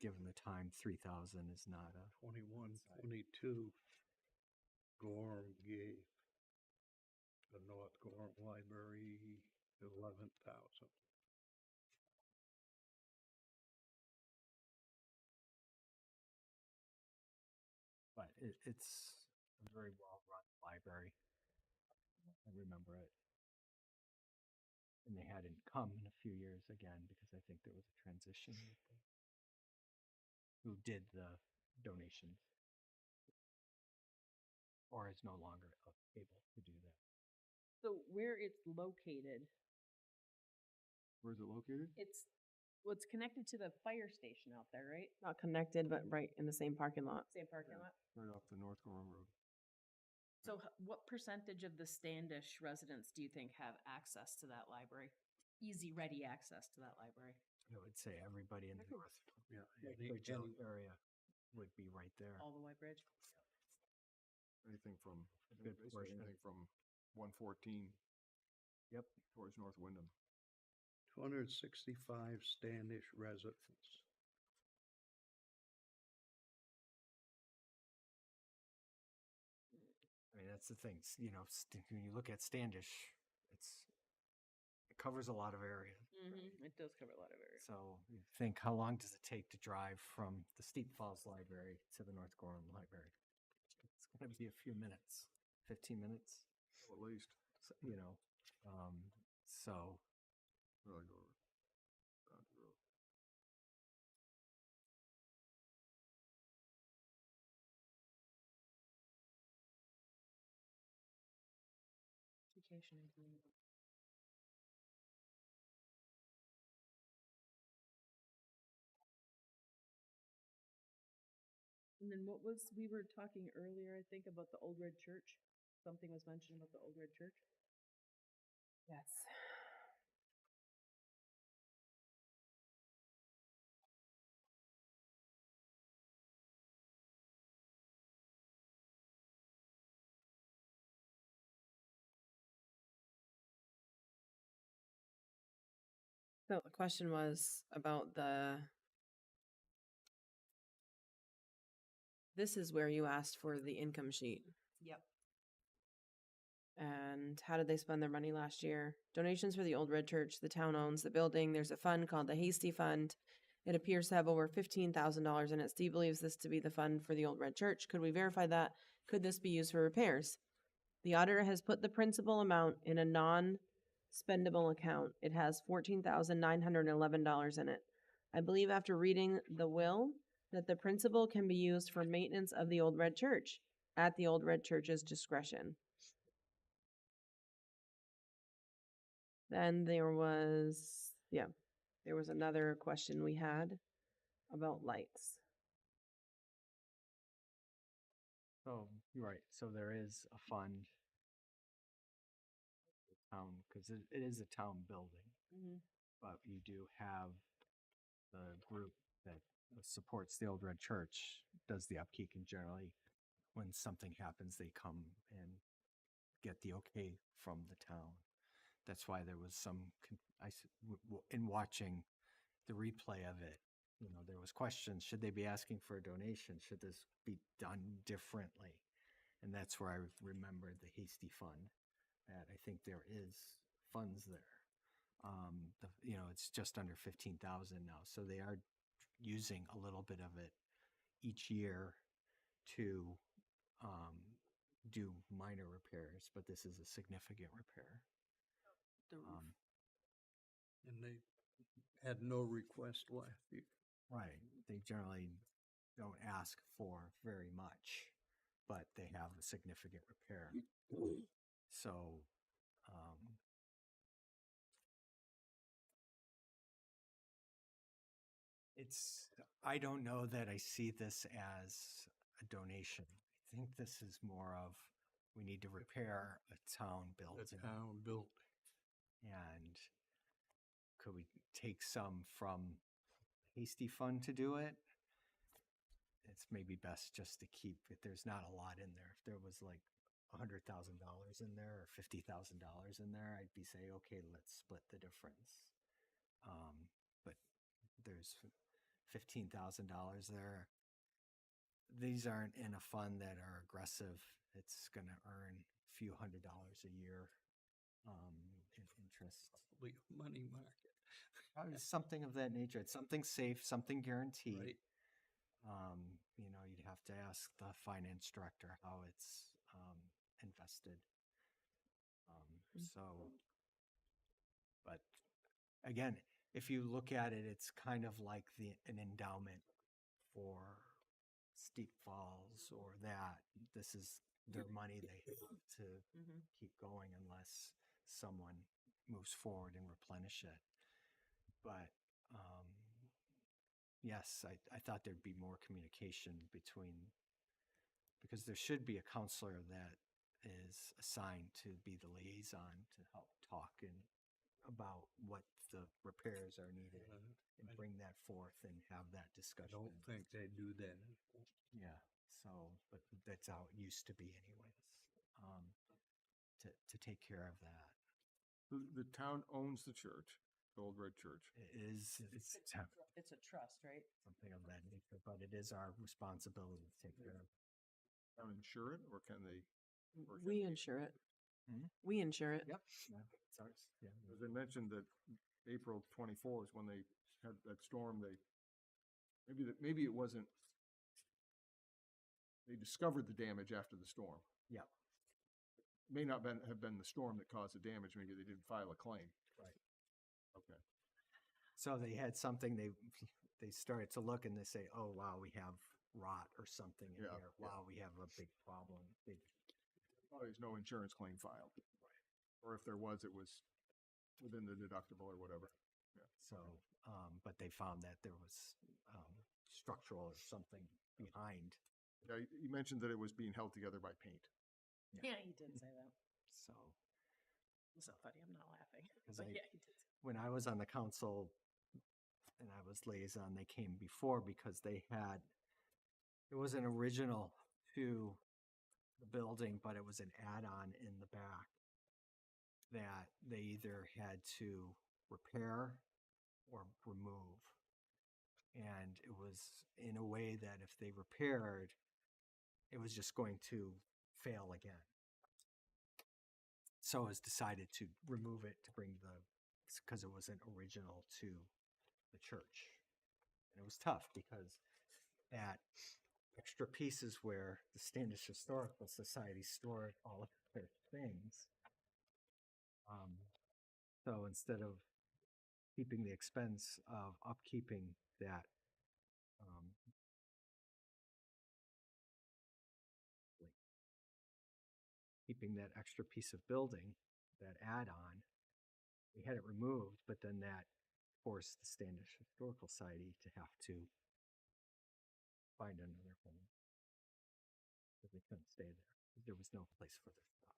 given the time, 3,000 is not a 21, 22, Gorham gave the North Gorham Library 11,000. but it's a very well run library. I remember it. And they hadn't come in a few years again because I think there was a transition with who did the donations or is no longer able to do that. So where it's located, Where's it located? it's connected to the fire station out there, right? Not connected, but right in the same parking lot. Same parking lot. Right off the North Gorham Road. So what percentage of the Standish residents do you think have access to that library? Easy, ready access to that library? I would say everybody in the North Yeah, Bridge area would be right there. All the way bridge? Anything from, Good basically portion. anything from 114 Yep. towards North Wyndham. 265 Standish residents. I mean, that's the thing. When you look at Standish, it covers a lot of area. Mm-hmm. It does cover a lot of area. So you think, how long does it take to drive from the Steep Falls Library to the North Gorham Library? It's going to be a few minutes, 15 minutes, At least. So Really go down the road. Education and community. And then what was, we were talking earlier, I think, about the Old Red Church. Something was mentioned about the Old Red Church. Yes. So the question was about this is where you asked for the income sheet. Yep. And how did they spend their money last year? Donations for the Old Red Church. The town owns the building. There's a fund called the Hasty Fund. It appears to have over $15,000 in it. Steve believes this to be the fund for the Old Red Church. Could we verify that? Could this be used for repairs? The auditor has put the principal amount in a non-spendable account. It has $14,911 in it. I believe after reading the will that the principal can be used for maintenance of the Old Red Church at the Old Red Church's discretion. Then there was another question we had about lights. So you're right. So there is a fund, town, because it is a town building, but you do have the group that supports the Old Red Church does the upkeep, and generally, when something happens, they come and get the okay from the town. That's why there was some, in watching the replay of it, there was questions, should they be asking for a donation? Should this be done differently? And that's where I remembered the Hasty Fund, that I think there is funds there. It's just under 15,000 now. So they are using a little bit of it each year to do minor repairs, but this is a significant repair. The roof. And they had no request last year. Right. They generally don't ask for very much, but they have a significant repair. So, I don't know that I see this as a donation. I think this is more of, we need to repair a town building. The town building. And could we take some from Hasty Fund to do it? It's maybe best just to keep it. There's not a lot in there. If there was like $100,000 in there or $50,000 in there, I'd be saying, okay, let's split the difference. But there's $15,000 there. These aren't in a fund that are aggressive. It's going to earn a few $100 a year in interest. Probably a money market. Something of that nature. It's something safe, something guaranteed. Right. You'd have to ask the finance director how it's invested. So, but again, if you look at it, it's kind of like an endowment for Steep Falls or that. This is their money they have to Mhm. keep going unless someone moves forward and replenish it. But yes, I thought there'd be more communication between, because there should be a counselor that is assigned to be the liaison to help talk and about what the repairs are needed and bring that forth and have that I discussion. don't think they do that. Yeah, so, but that's how it used to be anyways, to take care of that. The town owns the church, the Old Red Church. It is, it's It's a trust, right? something of that nature, but it is our responsibility to take care of. Town insure it, or can they? Or can We they- insure it. Mhm. We insure it. Yep, yeah, it's ours, yeah. As they mentioned that April 24 is when they had that storm, maybe it wasn't, they discovered the damage after the storm. Yeah, May not have been the storm that caused the damage, maybe they didn't file a claim. right. Okay. So they had something, they started to look and they say, oh, wow, we have rot or something in Yeah, here. yeah. Wow, we have a big problem, big. Oh, there's no insurance claim filed. Or if there was, it was within the deductible or whatever. So, but they found that there was structural or something behind. Yeah, you mentioned that it was being held together by paint. Yeah, he did say that. So, It's so funny, I'm not laughing. 'Cause But I- yeah, he did. when I was on the council and I was liaison, they came before because they had, it was an original to the building, but it was an add-on in the back that they either had to repair or remove. And it was in a way that if they repaired, it was just going to fail again. So it was decided to remove it to bring because it was an original to the church. And it was tough because that extra pieces where the Standish Historical Society stored all of their things. So instead of keeping the expense of upkeeping that keeping that extra piece of building, that add-on, we had it removed, but then that forced the Standish Historical Society to have to find another home. Because they couldn't stay there. There was no place for their stuff.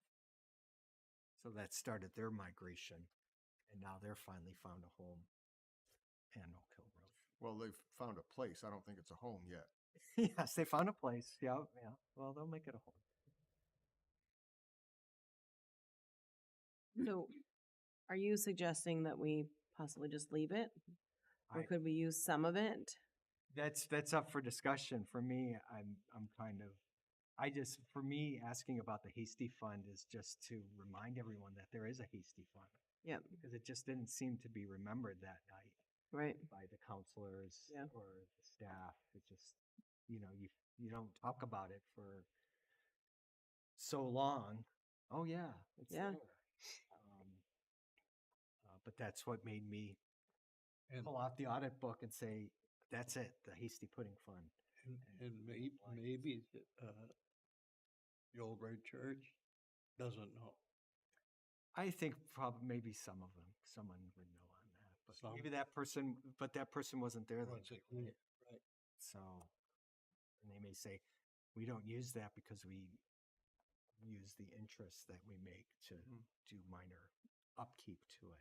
So that started their migration, and now they're finally found a home in Oak Hill Road. Well, they've found a place. I don't think it's a home yet. Yes, they found a place. Yeah, yeah. Well, they'll make it a home. So are you suggesting that we possibly just leave it? Or I- could we use some of it? That's up for discussion. For me, I'm kind of, for me, asking about the hasty fund is just to remind everyone that there is a hasty fund. Yep. Because it just didn't seem to be remembered that night Right. by the counselors Yeah. or the staff. It just, you don't talk about it for so long. Oh yeah, it's Yeah. there. But that's what made me And, pull out the audit book and say, that's it, the hasty pudding fund. and maybe the Old Red Church doesn't know. I think probably maybe someone would know on that, but Some. maybe that person wasn't there that Was it night, here? Right. so, and they may say, we don't use that because we use the interest that we make to do minor upkeep to it.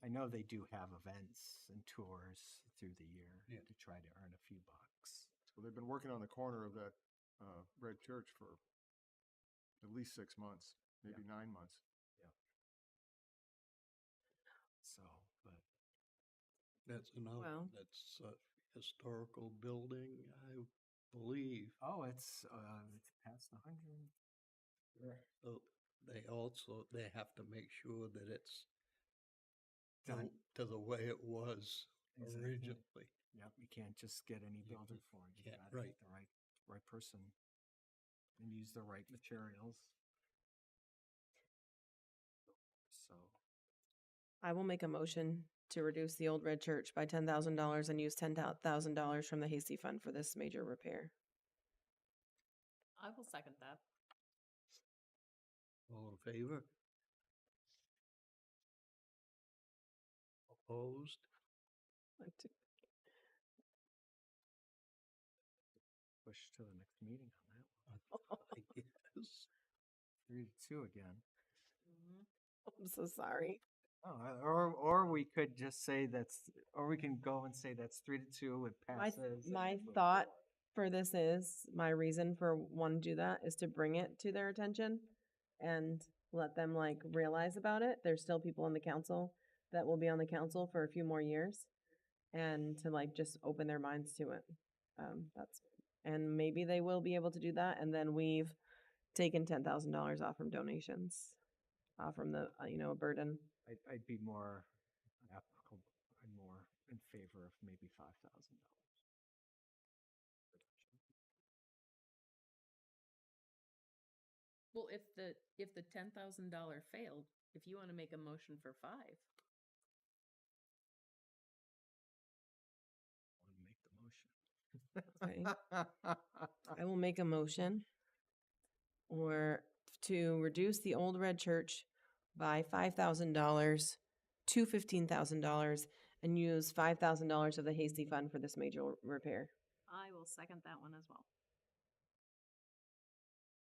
I know they do have events and tours through the year Yeah. to try to earn a few bucks. So they've been working on the corner of that Red Church for at least 6 months, maybe 9 months. So, but That's another, Well- that's a historical building, I believe. it's past 100. So they have to make sure that it's Done. built to the way it was Exactly. originally. Yep, you can't just get any You builder for it. You can't, gotta right. get the right person. and use the right materials. So, I will make a motion to reduce the Old Red Church by $10,000 and use $10,000 from the Hasty Fund for this major repair. I will second that. All in favor? Opposed? Like to- push to the next meeting on that one. Yes. 3-2 again. I'm so sorry. Oh, or we could just say or we can go and say that's 3-2, it My, passes. my and move thought forward. for this is, my reason for wanting to do that is to bring it to their attention and let them like realize about it. There's still people on the council that will be on the council for a few more years, and to like just open their minds to it. And maybe they will be able to do that. And then we've taken $10,000 off from donations, from the, a burden. I'd be more applicable, I'm more in favor of maybe $5,000. Well, if the $10,000 failed, if you want to make a motion for 5, I want to make the motion. Okay. I will make a motion to reduce the Old Red Church by $5,000 to $15,000 and use $5,000 of the Hasty Fund for this major repair. I will second that one as well.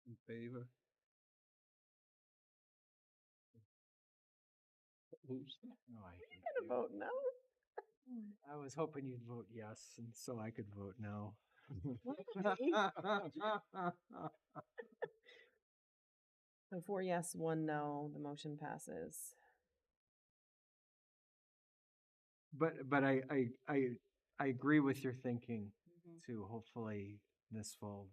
In favor? Opposed? No, I hate I'm you. gonna vote no. I was hoping you'd vote yes, and so I could vote no. So 4 yes, 1 no, the motion passes. But I agree with your thinking too. Hopefully this will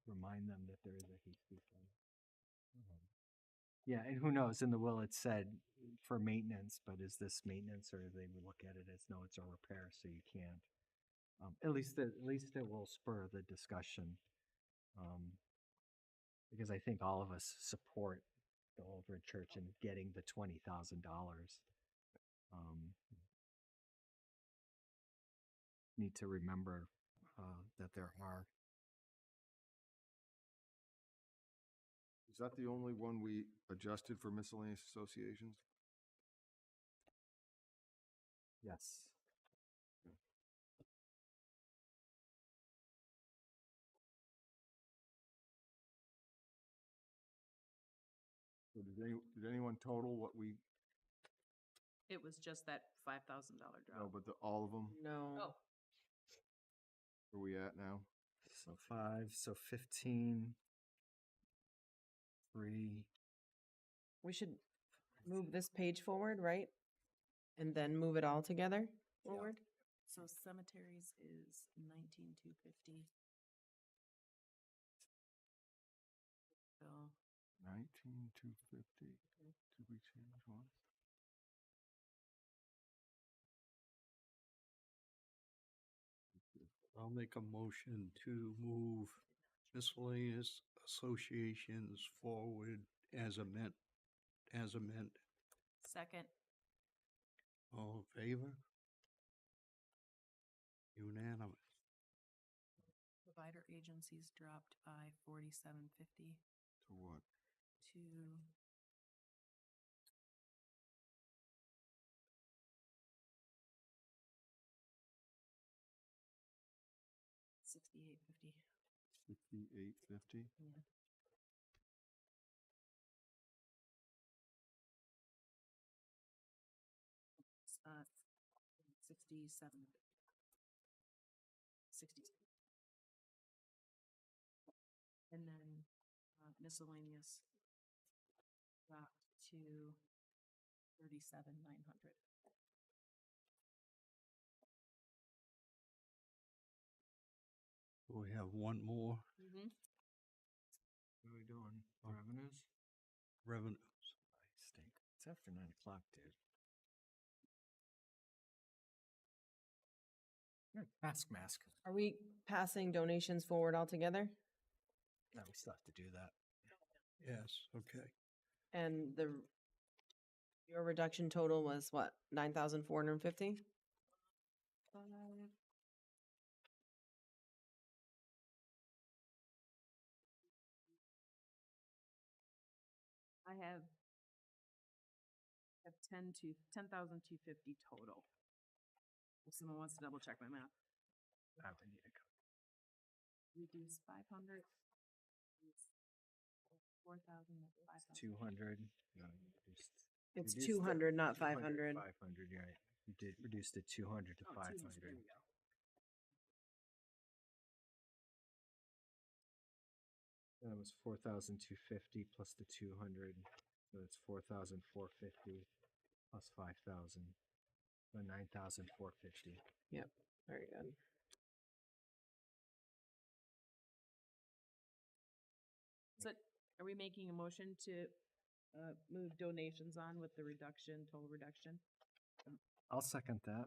remind them that there is a hasty fund. Yeah, and who knows? In the will it said for maintenance, but is this maintenance, or they would look at it as no, it's a repair, so you can't. At least it will spur the discussion, because I think all of us support the Old Red Church and getting the $20,000. Need to remember that there are. Is that the only one we adjusted for miscellaneous associations? Yes. So did anyone total what we, It was just that $5,000 no, drop. but all of them, No. Oh, where we at now? So 5, so 15, 3. We should move this page forward, right? And then move it all together forward? so cemeteries is 19,250. So 19,250. Did we change one? I'll make a motion to move miscellaneous associations forward as amended. second, All in favor? Unanimous. provider agencies dropped by 4750 To what? to $68.50. 5850? Yeah. Uh, 67. 60. And then miscellaneous dropped to 37,900. We have one more Mm-hmm. What are we doing? Oh. Revenues? revenues. I stink. It's after 9 o'clock, dude. You're a taskmaster. Are we passing donations forward altogether? No, we still have to do that. Yes, okay. And your reduction total was what, 9,450? I have 10,250 total. If someone wants to double check my math. I would need a Reduce 500. 4,000, 5,000. 200. No, It's reduced 200, not 500, 500. 500, you're right. You did reduce it 200 to Oh, 500. 200, there we go. That was 4,250 plus the 200. So it's 4,450 plus 5,000. So 9,450. Yep, very good. So are we making a motion to move donations on with the reduction, total reduction? I'll second that.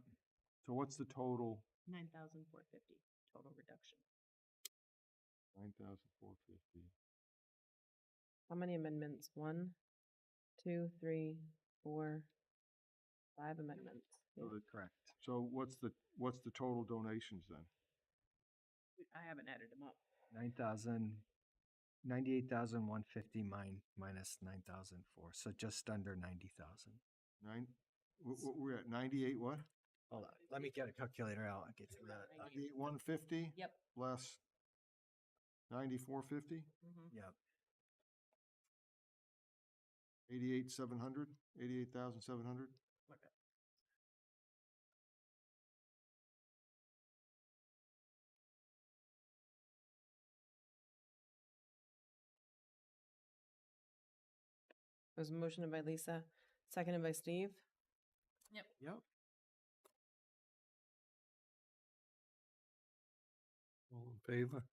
So what's the total? 9,450 total reduction. 9,450. How many amendments? 1, 2, 3, 4, 5 amendments. So Yeah. Correct. So what's the total donations then? I haven't added them up. 98,150 minus 9,004. So just under 90,000. We're at 98 what? Hold on. Let me get a calculator out. I'll get to that. 98 150 Yep. less 9450, Mhm. Yep. 88 700, 88,700. It was motioned by Lisa, seconded by Steve. Yep. All in favor?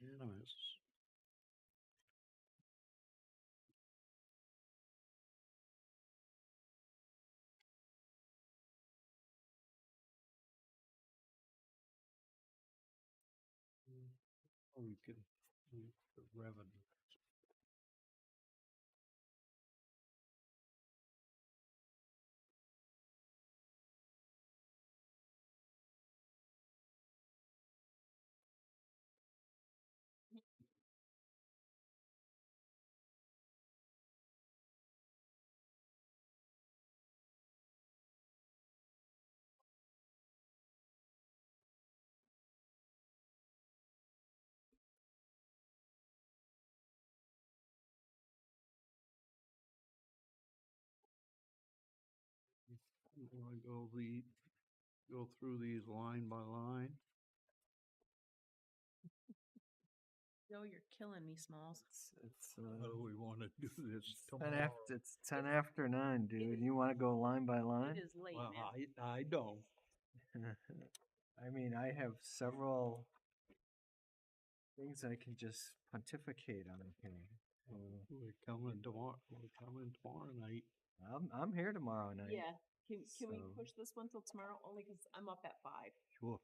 Unanimous. Or we can move the revenue. You wanna go through these line by line? Joe, you're killing me, Smalls. It's How do we wanna do this 10 tomorrow? after, it's 10 after 9, dude. You want to go line by line? It is late, Well, man. I don't. I mean, I have several things I can just pontificate on here. We're coming tomorrow night. I'm here tomorrow night. Yeah. Can we So- push this one till tomorrow? Only because I'm up at 5. Sure.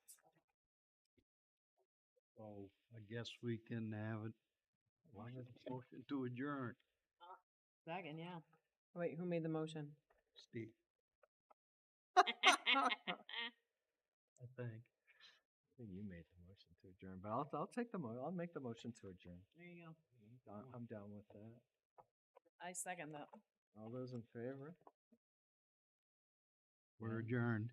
So I guess we can have it. Motion to adjourn, Second, yeah. Wait, who made the motion? Steve, I think. I think you made the motion to adjourn, but I'll take the I'll make the motion to adjourn. There you go. I'm down with that. I second that. All those in favor? We're Yeah. adjourned.